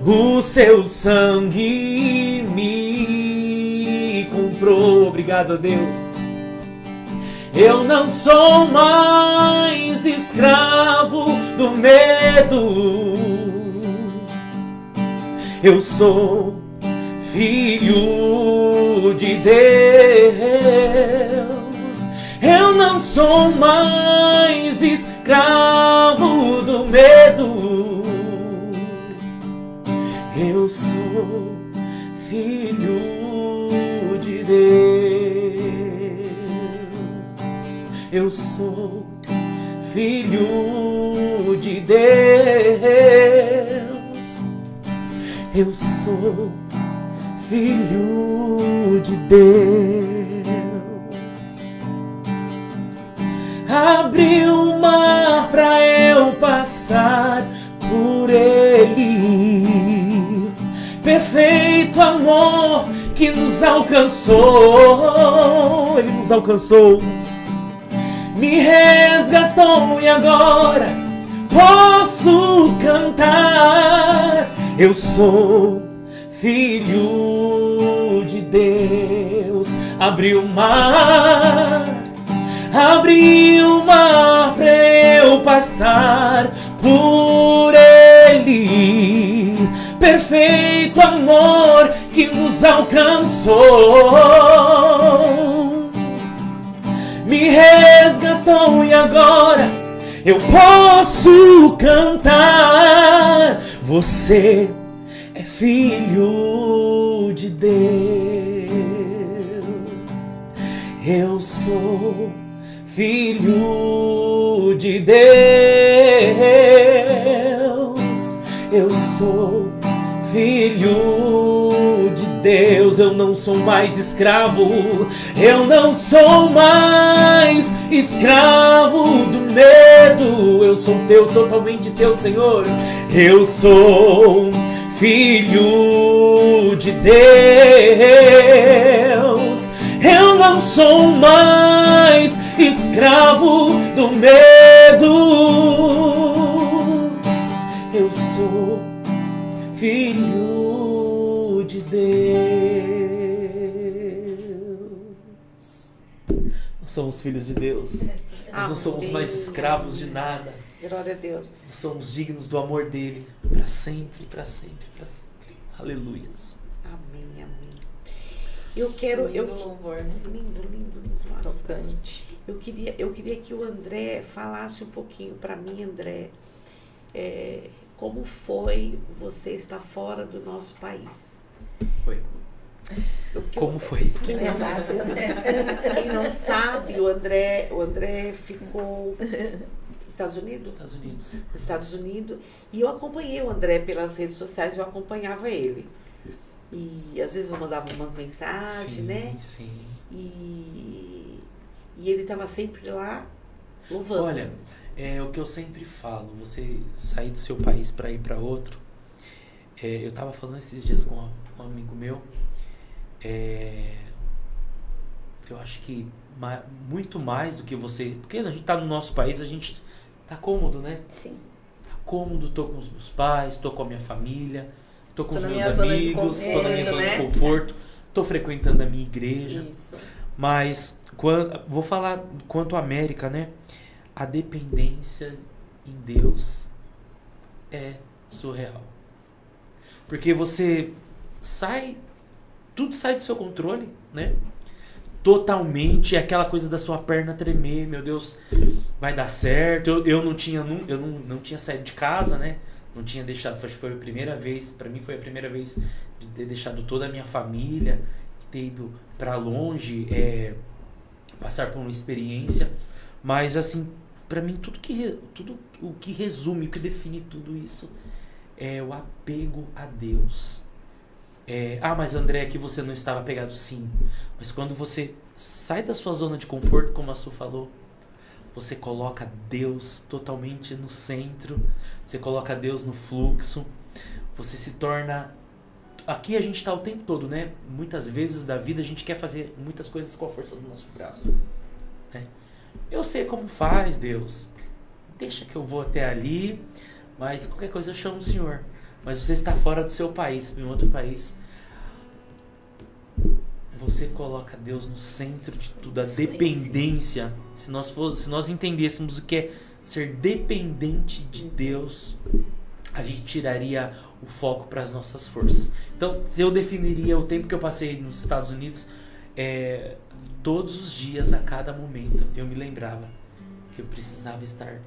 o seu sangue me comprou. Obrigado a Deus. Eu não sou mais escravo do medo. Eu sou filho de Deus. Eu não sou mais escravo do medo. Eu sou filho de Deus. Eu sou filho de Deus. Eu sou filho de Deus. Abriu o mar pra eu passar por ele. Perfeito amor que nos alcançou. Ele nos alcançou. Me resgatou e agora posso cantar. Eu sou filho de Deus. Abriu o mar pra eu passar por ele. Perfeito amor que nos alcançou. Me resgatou e agora eu posso cantar. Você é filho de Deus. Eu sou filho de Deus. Eu sou filho de Deus. Eu não sou mais escravo. Eu não sou mais escravo do medo. Eu sou teu, totalmente teu, Senhor. Eu sou filho de Deus. Eu não sou mais escravo do medo. Eu sou filho de Deus. Nós somos filhos de Deus. Nós não somos mais escravos de nada. Glória a Deus. Nós somos dignos do amor dele para sempre, para sempre, para sempre. Aleluias. Amém, amém. Eu quero... Lindo louvor, né? Lindo, lindo, lindo. Tocante. Eu queria que o André falasse um pouquinho para mim, André, como foi você estar fora do nosso país? Foi. Como foi? Quem não sabe, o André ficou Estados Unidos? Estados Unidos. E eu acompanhei o André pelas redes sociais, eu acompanhava ele. E às vezes eu mandava umas mensagens, sim, né? Sim. E ele estava sempre lá louvando. Olha, o que eu sempre falo, você sair do seu país para ir para outro. Eu estava falando esses dias com um amigo meu. Eu acho que muito mais do que você... Porque a gente tá no nosso país, a gente tá cômodo, né? Sim. Tá cômodo, tô com os meus pais, tô com a minha família, tô com os na meus minha zona de amigos, tô na minha conforto, zona de né? conforto, tô frequentando a minha igreja. Isso. Mas vou falar quanto à América, né? A dependência em Deus é surreal. Porque você tudo sai do seu controle, né? Totalmente, é aquela coisa da sua perna tremer, meu Deus, vai dar certo. Eu não tinha saído de casa, né? Não tinha deixado, acho que foi a primeira vez, pra mim foi a primeira vez de ter deixado toda a minha família, ter ido pra longe, passar por uma experiência. Mas assim, pra mim tudo o que resume, o que define tudo isso é o apego a Deus. Mas André, aqui você não estava apegado, sim. Mas quando você sai da sua zona de conforto, como a Su falou, você coloca Deus totalmente no centro, você coloca Deus no fluxo, você se torna... Aqui a gente está o tempo todo, né? Muitas vezes da vida a gente quer fazer muitas coisas com a força do nosso braço, né? Eu sei como faz, Deus. Deixa que eu vou até ali, mas qualquer coisa eu chamo o Senhor. Mas você está fora do seu país, em outro país. Você coloca Deus no centro de tudo, a dependência. Se nós entendêssemos o que é ser dependente de Deus, a gente tiraria o foco para as nossas forças. Então, se eu definiria o tempo que eu passei nos Estados Unidos, todos os dias, a cada momento, eu me lembrava que eu precisava estar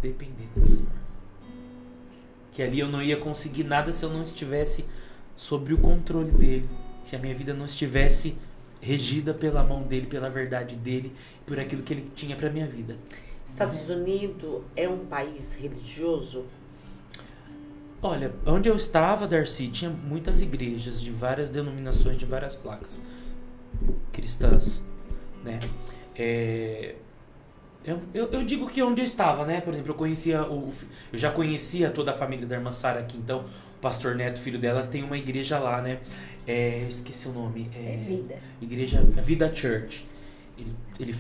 dependente do Senhor. Que ali eu não ia conseguir nada se eu não estivesse sob o controle dele. Se a minha vida não estivesse regida pela mão dele, pela verdade dele, por aquilo que ele tinha para minha vida. Estados Unidos é um país religioso? Olha, onde eu estava, Darcy, tinha muitas igrejas de várias denominações, de várias placas cristãs, né? Eu digo que onde eu estava, né? Por exemplo, eu já conhecia toda a família da irmã Sara aqui, então o pastor Neto, filho dela, tem uma igreja lá, né? Esqueci o nome. Vida. Igreja Vida Church. Ele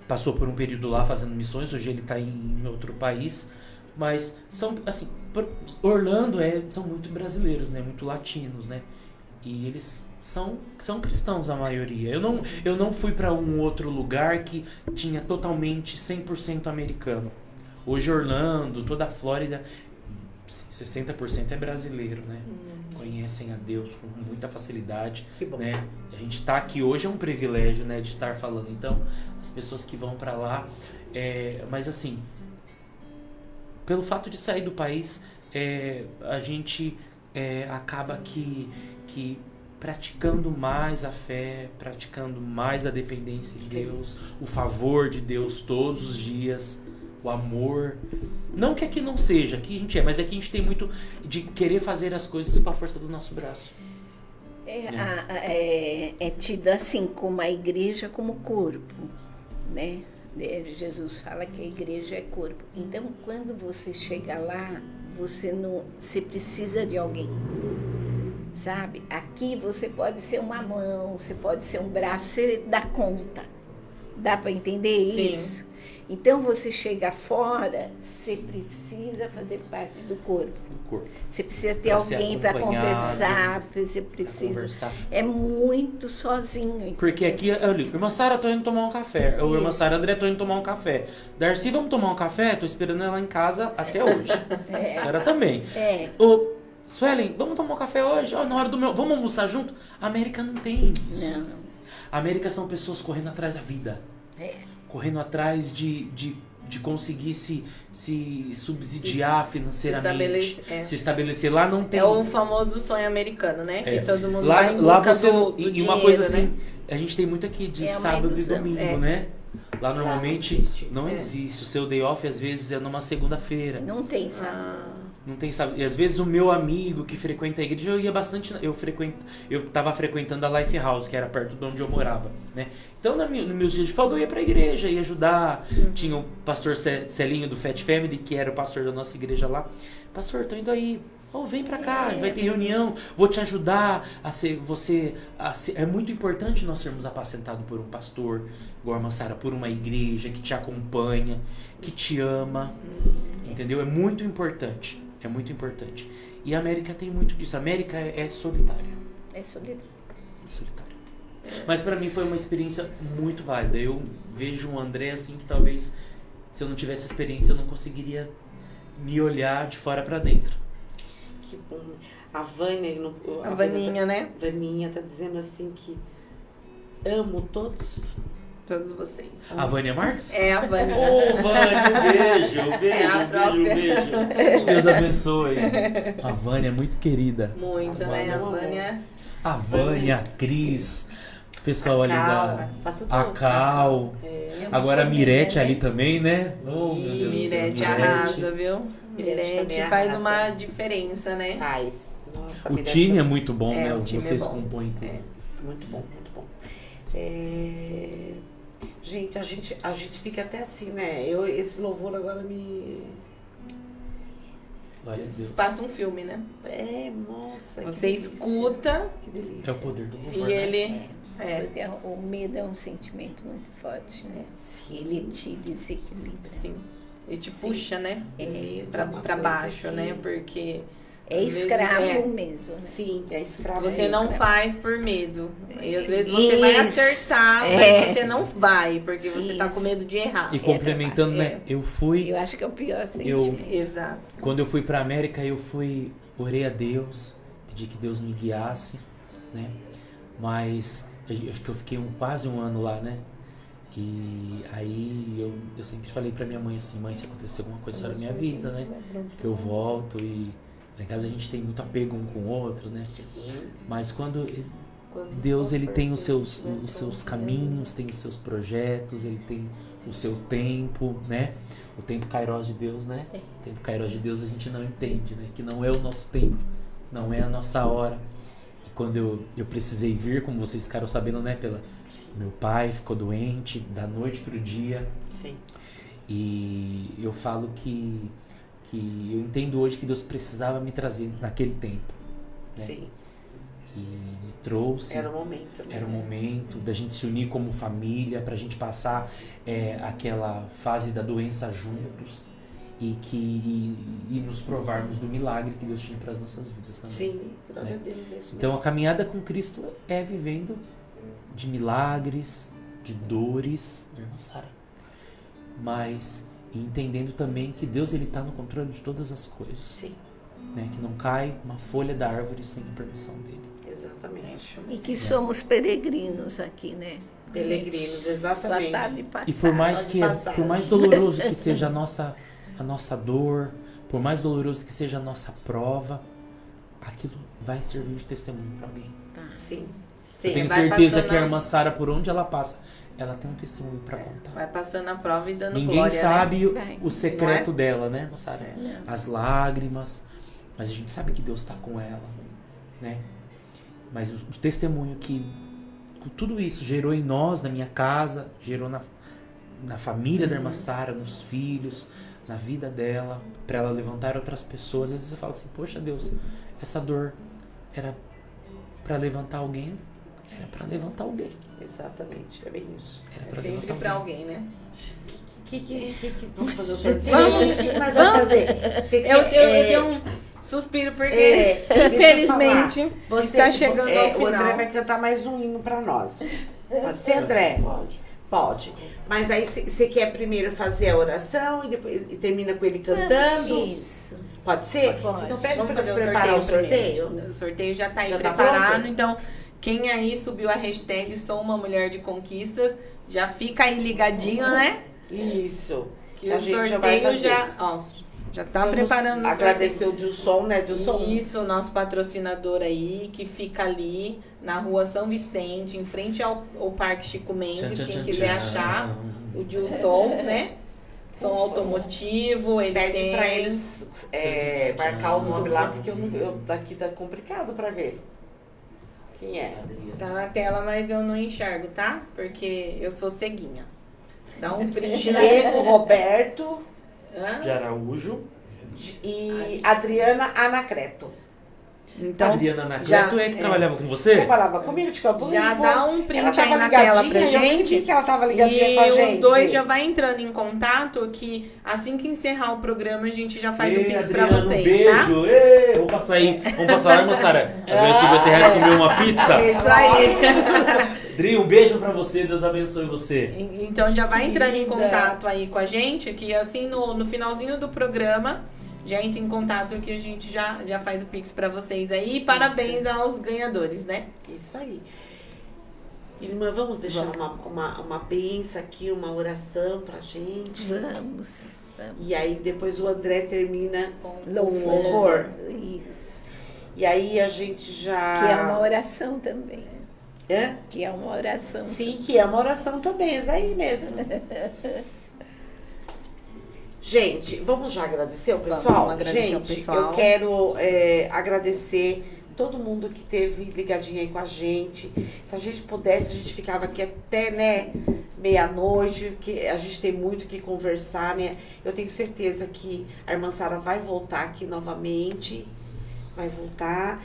passou por um período lá fazendo missões, hoje ele está em outro país, mas são, assim, Orlando são muito brasileiros, né? Muito latinos, né? E eles são cristãos, a maioria. Eu não fui para um outro lugar que tinha totalmente 100% americano. Hoje Orlando, toda a Flórida, 60% é brasileiro, né? Conhecem a Deus com muita facilidade, Que bom. né? A gente está aqui hoje é um privilégio, né, de estar falando. Então, as pessoas que vão para lá, mas assim, pelo fato de sair do país, a gente acaba que praticando mais a fé, praticando mais a dependência de Deus, o favor de Deus todos os dias, o amor. Não que aqui não seja, aqui a gente mas aqui a gente tem muito de querer fazer as coisas com a força do nosso braço. É tido assim como a igreja como corpo, né? Jesus fala que a igreja é corpo. Então, quando você chega lá, você precisa de alguém. Sabe? Aqui você pode ser uma mão, você pode ser um braço, você dá conta. Dá para entender Sim. isso? Então você chega fora, você precisa fazer parte do corpo. Você precisa ter Pra ser alguém para acompanhado, conversar, você precisa. Conversar. É muito sozinho. Porque aqui, eu ligo, irmã Sara, tô indo tomar um café. Ou irmã Isso. Sara, André, tô indo tomar um café. Darcy, vamos tomar um café? Tô esperando ela em casa até hoje. A Sara também. Ô, Suelen, vamos tomar um café hoje? Na hora do meu... Vamos almoçar junto? A América não tem isso. Não. A América são pessoas correndo atrás da vida. Correndo atrás de conseguir se subsidiar financeiramente. Se estabelecer. Lá não tem... É o famoso sonho americano, né? Que todo mundo lá, vai em lá busca você do e dinheiro, uma coisa assim, né? a gente tem muito aqui de É uma sábado e ilusão. domingo, né? Lá normalmente não existe. não existe. O seu day off às vezes é numa segunda-feira. Não tem, sabe? Não tem, sabe? E às vezes o meu amigo que frequenta a igreja, eu ia bastante, eu tava frequentando a Life House, que era perto de onde eu morava, né? Então, nos meus dias de folga, eu ia pra igreja, ia ajudar. Tinha o pastor Celinho do Fat Family, que era o pastor da nossa igreja lá. Pastor, tô indo aí Oh, vem pra cá, vai ter reunião, vou te ajudar a ser É muito importante nós sermos apacentados por um pastor, igual a irmã Sara, por uma igreja que te acompanha, que te ama, entendeu? É muito importante, é muito importante. E a América tem muito disso. A América é solitária. É solidário. É solitária. Mas pra mim foi uma experiência muito válida. Eu vejo um André assim que talvez, se eu não tivesse experiência, eu não conseguiria me olhar de fora pra dentro. Que bom. A Vânia, A Vaninha, né? Vaninha tá dizendo assim que amo todos vocês. A Vânia Marques? É a Vânia. Ô, Vânia, um beijo, É a própria. beijo. Deus abençoe. A Vânia é muito querida. Muito, né? A Vânia. A Vânia, a Cris, o pessoal ali da... tá tudo A Cal. Agora a Mirete ali também, né? Oh, meu Deus do céu, Mirete arrasa, viu? Mirete também Mirete faz arrasa. uma diferença, né? Faz. Nossa, O Mirete time é muito bom, né? o time Vocês é bom. compõem tudo. muito bom, muito bom. Gente, a gente fica até assim, né? Esse louvor agora me... Glória a Deus. Passa um filme, né? Nossa, Você que delícia. escuta Que delícia. É o poder do louvor, e né? ele... Porque o medo é um sentimento muito forte, né? Ele te desequilibra. Sim. Ele te puxa, né? Pra Pra baixo, né? Porque... É às vezes, escravo mesmo, né? Sim, é escravo. Você é não escravo. faz por medo. E às vezes você vai Isso. acertar, mas você não vai, porque você tá Isso. com medo de errar. E complementando, né? Eu fui... Eu acho que é o pior sentimento. Exato. Quando eu fui pra América, orei a Deus, pedi que Deus me guiasse, né? Mas eu acho que eu fiquei quase um ano lá, né? E aí eu sempre falei pra minha mãe assim, mãe, se acontecer alguma coisa, a senhora me avisa, né? Que eu volto e... Lá em casa a gente tem muito apego um com o outro, né? Mas quando Deus, ele tem os seus caminhos, tem os seus projetos, ele tem o seu tempo, né? O tempo Kairos de Deus, né? O tempo Kairos de Deus a gente não entende, né? Que não é o nosso tempo, não é a nossa hora. E quando eu precisei vir, como vocês ficaram sabendo, né? Meu pai ficou doente da noite pro dia. Sim. E eu falo que eu entendo hoje que Deus precisava me trazer naquele tempo, né? Sim. E me trouxe. Era o momento. Né? Era o momento da gente se unir como família, pra gente passar aquela fase da doença juntos e nos provarmos do milagre que Deus tinha para as nossas vidas também. Sim, glória né? a Deus, é isso Então a mesmo. caminhada com Cristo é vivendo de milagres, de dores, né, irmã Sara? Mas entendendo também que Deus, ele tá no controle de todas as coisas. Sim, Né? Que não cai uma folha da árvore sem a permissão dele. exatamente. E que somos peregrinos aqui, né? Peregrinos, exatamente. Só tá de passagem. E por mais Só de que passagem. por mais doloroso que seja a nossa dor, por mais doloroso que seja a nossa prova, aquilo vai servir de testemunho para alguém. Sim. Eu tenho vai certeza passando que a irmã Sara, por onde ela passa, ela tem um testemunho para contar. Vai passando a prova e dando Ninguém glória, sabe Vai. o secreto Não dela, né, irmã Sara? As lágrimas, mas a gente sabe que Deus está com ela, né? Mas o testemunho que tudo isso gerou em nós, na minha casa, gerou na família da irmã Sara, nos filhos, na vida dela, para ela levantar outras pessoas. Às vezes você fala assim, poxa Deus, essa dor era para levantar alguém? Era para levantar alguém. Exatamente, é bem isso. Era para Sempre levantar pra alguém. alguém, né? Vamos fazer o sorteio? O que nós vamos fazer? Você Eu quer, dei um suspiro porque, deixa eu infelizmente, falar. está chegando ao O André final. vai cantar mais um hino pra nós. Pode ser, André? Pode. Mas aí você quer primeiro fazer a oração e depois termina com ele cantando? Isso. Pode ser? Pode. Então pede Vamos pra fazer nós preparar o sorteio. primeiro. O sorteio já tá aí Já tá preparado, pronto? então quem aí subiu a hashtag Sou uma Mulher de Conquista, já fica aí ligadinho, né? Isso. Que a o gente já vai sorteio fazer. já tá preparando o sorteio. Agradecer o Dilson, né? Dilson. Isso, nosso patrocinador aí, que fica ali na rua São Vicente, em frente ao Parque Chico Mendes, Tchan, quem tchan, quiser tchan. achar o Dilson, né? Som automotivo, ele Pede tem... pra eles marcar o nome lá, porque daqui tá complicado pra ver. Quem é? Tá na tela, mas eu não enxergo, tá? Porque eu sou ceguinha. Dá um print, né? Diego Roberto. Hã? De Araújo. e Adriana Anacreto. Então, Adriana Anacleto é que trabalhava com você? Trabalhava comigo de Campo Limpo. já dá um print Ela tava aí na tela ligadinha, pra eu nem gente. vi que ela tava ligadinha E com a gente. os dois já vai entrando em contato, que assim que encerrar o programa, a gente já faz o Pix pra Adriana, vocês, um beijo. tá? Ei, vamos passar aí. Vamos passar lá, moçada. Agora R$50 comer uma pizza. Isso aí. Dri, um beijo pra você. Deus abençoe você. Então já vai entrando em linda. contato aí com a gente, que assim no finalzinho do programa já entra em contato que a gente já faz o Pix pra vocês aí. E parabéns aos ganhadores, né? Isso aí. Irmã, vamos deixar uma bênção aqui, uma oração pra gente. Vamos. E aí depois o André termina Com com louvor. Isso. E aí a gente já... Que é uma oração também. Hã? Que é uma oração. Sim, que é uma oração também, é isso aí mesmo. Gente, vamos já agradecer o pessoal? Vamos agradecer gente, o pessoal. eu quero agradecer todo mundo que teve ligadinho aí com a gente. Se a gente pudesse, a gente ficava aqui até, né, meia-noite, porque a gente tem muito que conversar, né? Eu tenho certeza que a irmã Sara vai voltar aqui novamente. Vai voltar.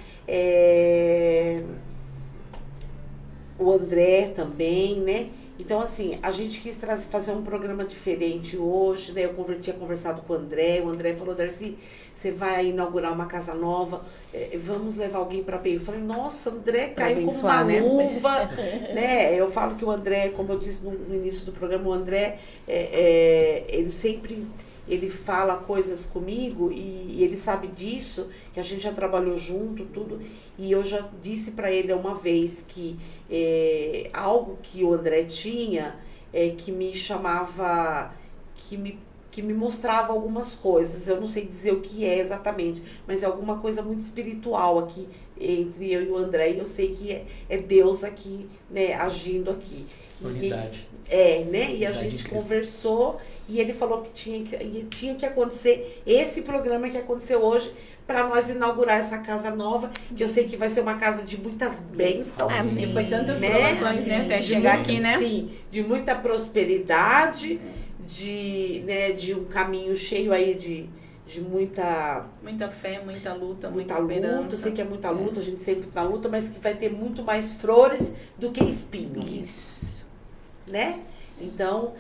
O André também, né? Então, assim, a gente quis fazer um programa diferente hoje, né? Eu tinha conversado com o André falou, Darcy, você vai inaugurar uma casa nova, vamos levar alguém para bem. Eu falei, nossa, André caiu como uma luva, né? Eu falo que o André, como eu disse no início do programa, o André, ele sempre... Ele fala coisas comigo e ele sabe disso, que a gente já trabalhou junto, tudo. E eu já disse para ele uma vez que algo que o André tinha, que me chamava, que me mostrava algumas coisas. Eu não sei dizer o que é exatamente, mas é alguma coisa muito espiritual aqui entre eu e o André. E eu sei que é Deus aqui, né, agindo aqui. Unidade. Né? E a gente conversou e ele falou que tinha que acontecer esse programa que aconteceu hoje para nós inaugurar essa casa nova, que eu sei que vai ser uma casa de muitas bênçãos. E foi tantas né? provações, né? Até chegar aqui, né? Sim, de muita prosperidade, de um caminho cheio aí de muita fé, muita luta, muita muita esperança. luta. Eu sei que é muita luta, a gente sempre tá na luta, mas que vai ter muito mais flores do que espinho. Isso. Né? Então,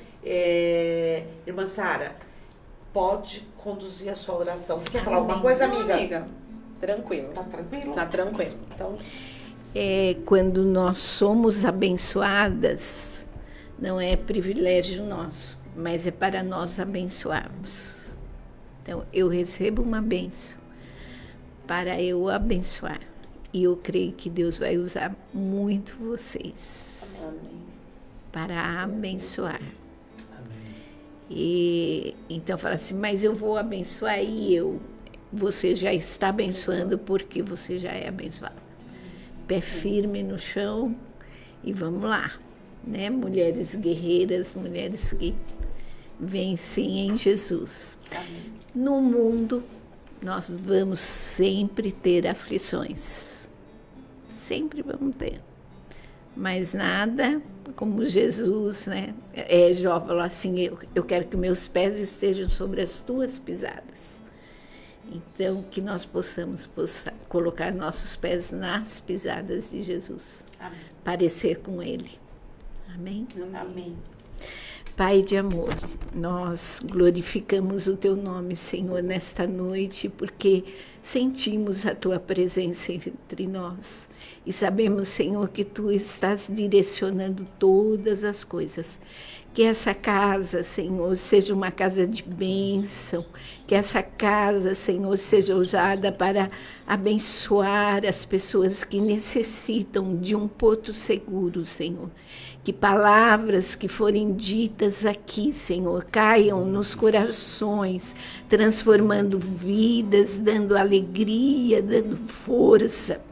irmã Sara, pode conduzir a sua oração. Você quer falar alguma coisa, Não, amiga? amiga? Tranquilo. Tá tranquilo? Tá tranquilo. Então, Quando nós somos abençoadas, não é privilégio nosso, mas é para nós abençoarmos. Então, eu recebo uma bênção para eu abençoar. E eu creio que Deus vai usar muito vocês. Amém. Para abençoar. Amém. E então fala assim, mas eu vou abençoar você já está abençoando porque você já é abençoado. Pé firme no chão e vamos lá, né? Mulheres guerreiras, mulheres que vencem em Jesus. amém. No mundo, nós vamos sempre ter aflições. Sempre vamos ter. Mas nada como Jesus, né? Jó falou assim, eu quero que meus pés estejam sobre as tuas pisadas. Então, que nós possamos colocar nossos pés nas pisadas de Jesus. Amém. Parecer com Ele. Amém? Amém. Pai de amor, nós glorificamos o Teu nome, Senhor, nesta noite, porque sentimos a Tua presença entre nós. E sabemos, Senhor, que Tu estás direcionando todas as coisas. Que essa casa, Senhor, seja uma casa de bênção. Que essa casa, Senhor, seja usada para abençoar as pessoas que necessitam de um porto seguro, Senhor. Que palavras que forem ditas aqui, Senhor, caiam nos corações, transformando vidas, dando alegria, dando força,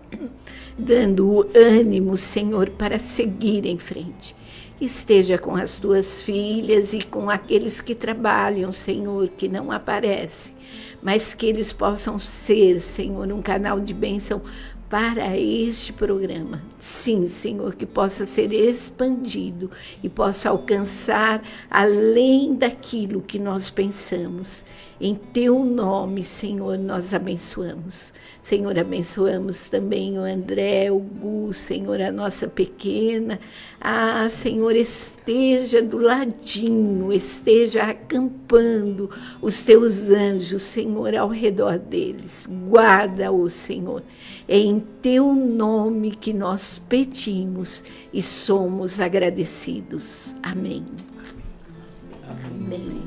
dando ânimo, Senhor, para seguir em frente. Esteja com as tuas filhas e com aqueles que trabalham, Senhor, que não aparecem, mas que eles possam ser, Senhor, um canal de bênção para este programa. Sim, Senhor, que possa ser expandido e possa alcançar além daquilo que nós pensamos. Em Teu nome, Senhor, nós abençoamos. Senhor, abençoamos também o André, o Gu, Senhor, a nossa pequena. Ah, Senhor, esteja do ladinho, esteja acampando os Teus anjos, Senhor, ao redor deles. Guarda-o, Senhor. É em Teu nome que nós pedimos e somos agradecidos. Amém. Amém.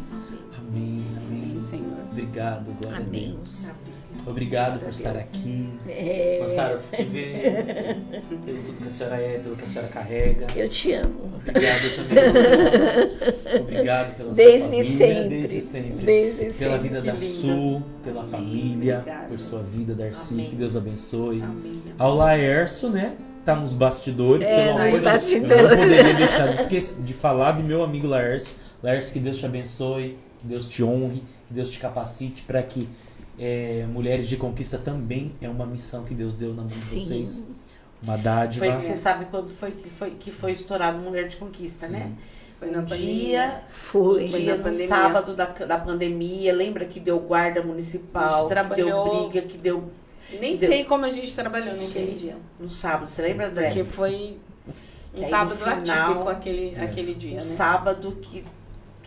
Amém. Amém. Senhor. Obrigado, glória Amém. a Deus. Obrigado por estar aqui. Moçara, por ver pelo tudo que a senhora é, pelo que a senhora carrega. Eu te amo. Obrigado também. Obrigado pela sua família. Desde sempre. Pela vida da Su, pela família, por sua vida, Darcy. Amém. Que Deus abençoe. Amém. Ao Laércio, né? Tá nos bastidores. Pelo amor de Deus. Eu não poderia deixar de falar do meu amigo Laércio. Laércio, que Deus te abençoe, que Deus te honre, que Deus te capacite para que Mulheres de Conquista também é uma missão que Deus deu na mão de vocês. Uma dádiva. Você sabe quando que foi estourado Mulher de Conquista, né? Foi na pandemia. Foi no sábado da pandemia. Lembra que deu guarda municipal, que deu briga, que deu... sei como a gente trabalhou naquele dia. No sábado, você lembra, André? Porque foi um sábado atípico aquele dia, né? Sábado que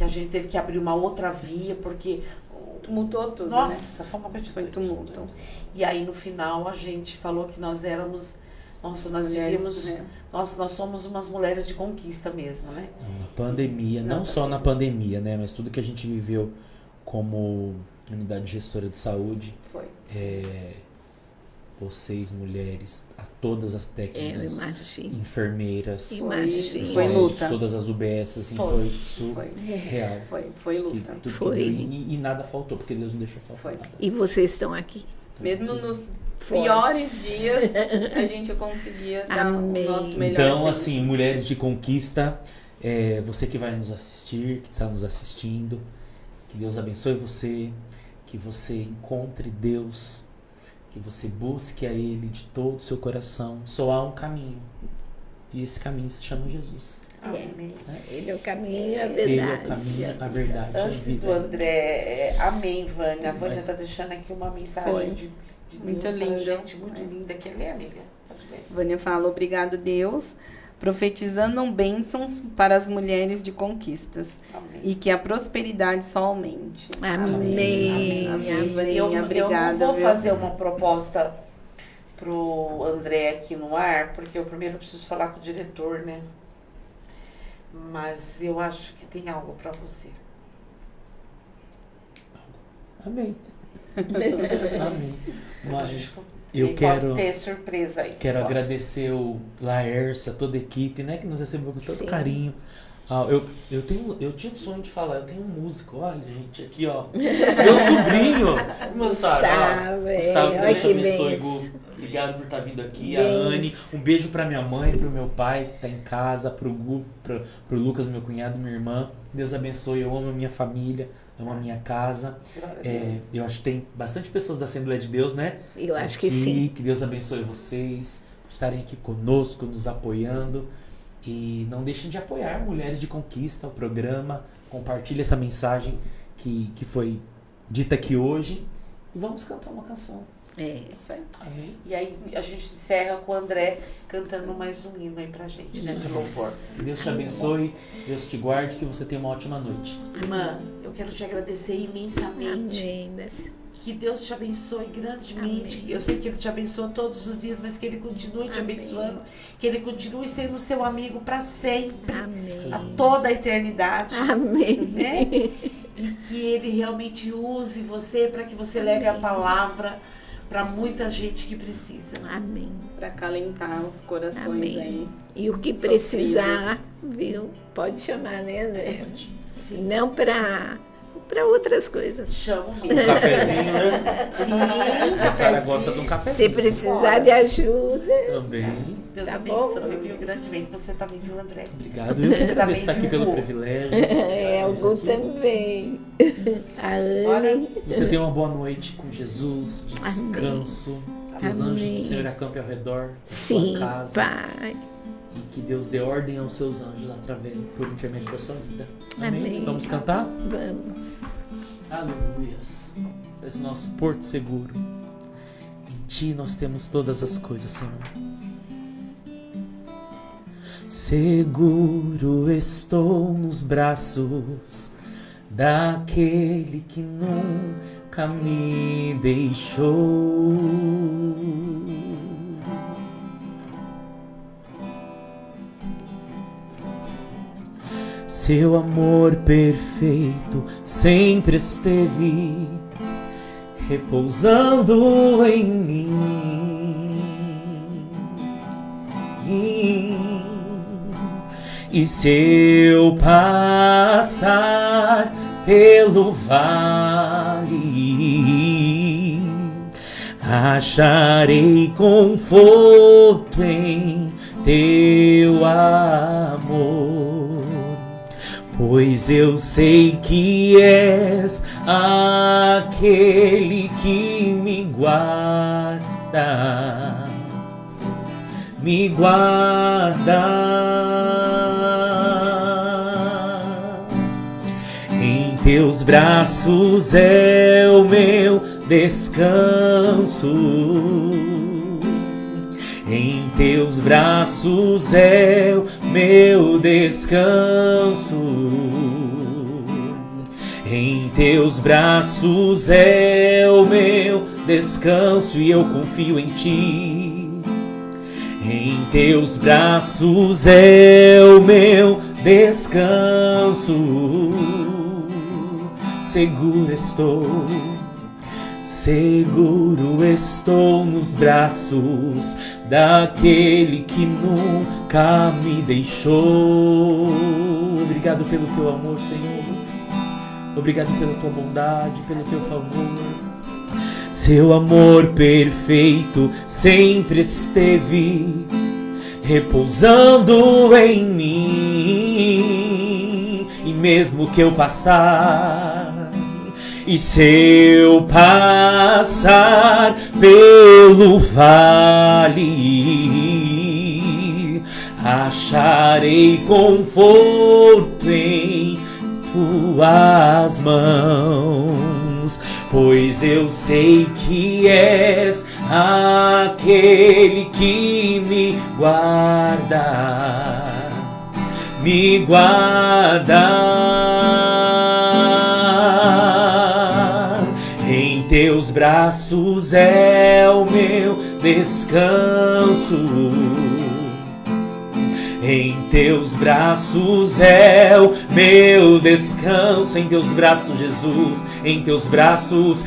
a gente teve que abrir uma outra via, porque... Tumultou tudo, Nossa, foi uma coisa foi tumulto. E aí, no final, a gente falou que nós éramos... Nossa, nós devíamos... Né? Nossa, nós somos umas mulheres de conquista mesmo, né? Na pandemia, não só na pandemia, né? Mas tudo que a gente viveu como unidade gestora de saúde. Foi. Vocês, mulheres, a todas as técnicas, enfermeiras, foi luta. Todas as UBS, assim, foi surreal. Foi luta. E nada faltou, porque Deus não deixou faltar nada. E vocês estão aqui. Mesmo nos piores dias, a gente conseguia dar o nosso melhor. Então, assim, Mulheres de Conquista, você que vai nos assistir, que está nos assistindo, que Deus abençoe você, que você encontre Deus, que você busque a Ele de todo o seu coração. Só há um caminho. E esse caminho se chama Jesus. Amém. Ele é o caminho, a verdade. Ele é o caminho, a verdade. Antes a vida. do André, amém, Vânia. A Vânia está deixando aqui uma mensagem de Deus muito linda, gente, muito linda. Quer ler, amiga? Pode ler. Vânia fala, obrigado, Deus, profetizando bênçãos para as mulheres de conquistas. Amém. E que a prosperidade só aumente. Amém. Amém. Vânia, obrigada. Eu não vou fazer uma proposta pro André aqui no ar, porque eu primeiro preciso falar com o diretor, né? Mas eu acho que tem algo para você. Amém. Amém. Mas eu quero ter surpresa aí. Quero agradecer o Laércio, a toda a equipe, né, que nos recebeu com tanto carinho. Eu tinha um sonho de falar, eu tenho um músico, olha, gente, aqui, ó. Meu sobrinho, Gustavo, Deus te abençoe, Gu. Obrigado por estar vindo aqui. A Anne, um beijo pra minha mãe, pro meu pai, que tá em casa, pro Gu, pro Lucas, meu cunhado, minha irmã. Deus abençoe, eu amo a minha família, amo a minha casa. Eu acho que tem bastante pessoas da Assembleia de Deus, né? Eu acho que sim. Que Deus abençoe vocês, por estarem aqui conosco, nos apoiando. E não deixem de apoiar Mulheres de Conquista, o programa. Compartilhe essa mensagem que foi dita aqui hoje. E vamos cantar uma canção. Isso aí. Amém. E aí a gente encerra com o André cantando mais um hino aí pra gente, né? De louvor. Deus te abençoe, Deus te guarde, que você tenha uma ótima noite. Irmã, eu quero te agradecer imensamente. Amém. Que Deus te abençoe grandemente. Amém. Eu sei que Ele te abençoa todos os dias, mas que Ele continue te abençoando. Que Ele continue sendo seu amigo para sempre. Amém. A toda a eternidade. Amém. Né? E que Ele realmente use você para que você leve a palavra para muita gente que precisa. Amém. Para acalentar os corações aí. E o que precisar, viu? Pode chamar, né, André? Sim. Não para outras coisas. Chamo mesmo. Um cafezinho, né? Sim. A Sara gosta de um cafezinho. Se precisar de ajuda. Também. Deus abençoe, viu, grandemente. Você também, viu, André? Obrigado. Eu que agradeço estar aqui pelo privilégio. O Gu também. A Anne. Você tenha uma boa noite com Jesus, de descanso. Que os anjos do Senhor acampem ao redor da Sim, sua casa. Pai. E que Deus dê ordem aos seus anjos através, por intermédio da sua vida. Amém? Amém. Vamos cantar? Vamos. Aleluias. Esse é o nosso porto seguro. Em Ti nós temos todas as coisas, Senhor. Seguro estou nos braços daquele que nunca me deixou. Seu amor perfeito sempre esteve repousando em mim. E se eu passar pelo vale, acharei conforto em teu amor, pois eu sei que és aquele que me guarda, me guarda. Em teus braços é o meu descanso. Em teus braços é o meu descanso. Em teus braços é o meu descanso e eu confio em ti. Em teus braços é o meu descanso. Seguro estou nos braços daquele que nunca me deixou. Obrigado pelo teu amor, Senhor. Obrigado pela tua bondade, pelo teu favor. Seu amor perfeito sempre esteve repousando em mim. E mesmo que eu passar, e se eu passar pelo vale, acharei conforto em tuas mãos, pois eu sei que és aquele que me guarda, me guarda. Em teus braços é o meu descanso. Em teus braços é o meu descanso. Em teus braços, Jesus. Em teus braços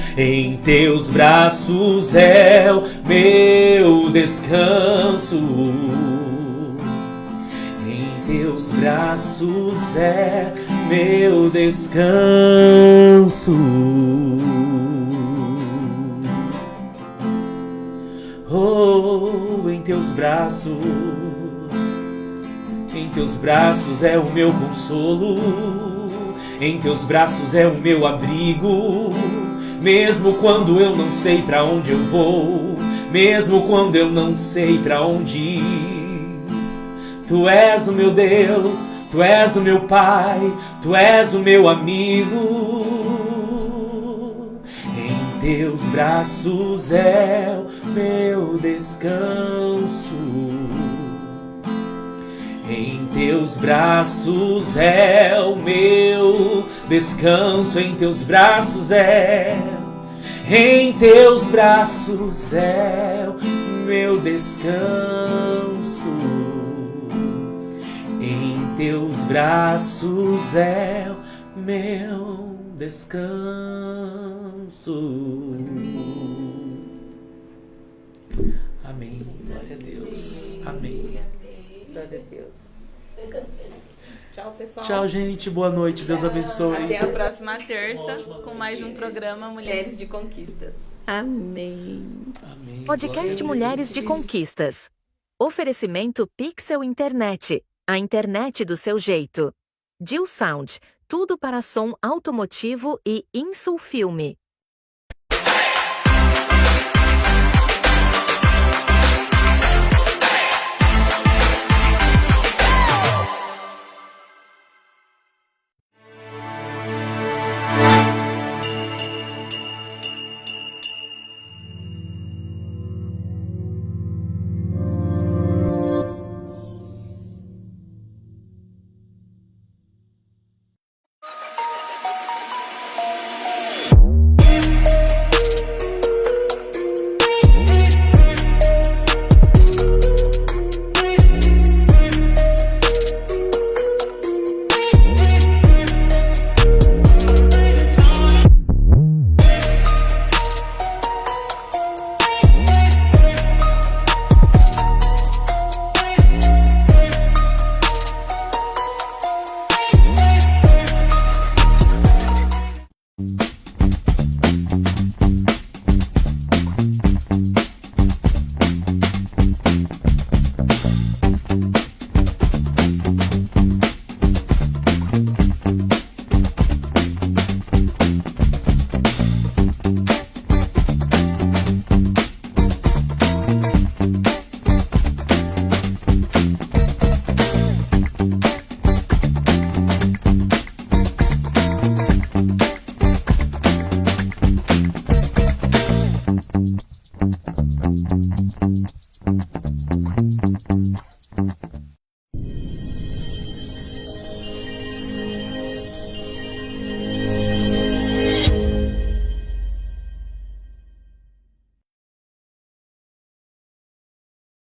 é o meu descanso. Em teus braços é meu descanso. Oh, em teus braços. Em teus braços é o meu consolo, em teus braços é o meu abrigo, mesmo quando eu não sei pra onde eu vou, mesmo quando eu não sei pra onde ir. Tu és o meu Deus, Tu és o meu Pai, Tu és o meu amigo. Em teus braços é o meu descanso. Em teus braços é o meu descanso, em teus braços é, em teus braços é o meu descanso, em teus braços é o meu descanso. Amém. Glória a Deus. Amém. Glória a Deus. Tchau, pessoal. Tchau, gente. Boa noite. Deus abençoe. Até a próxima terça com mais um programa Mulheres de Conquistas. Amém. Amém. Podcast Mulheres de Conquistas. Oferecimento Pixel Internet. A internet do seu jeito. Jill Sound. Tudo para som automotivo e Insul Filme.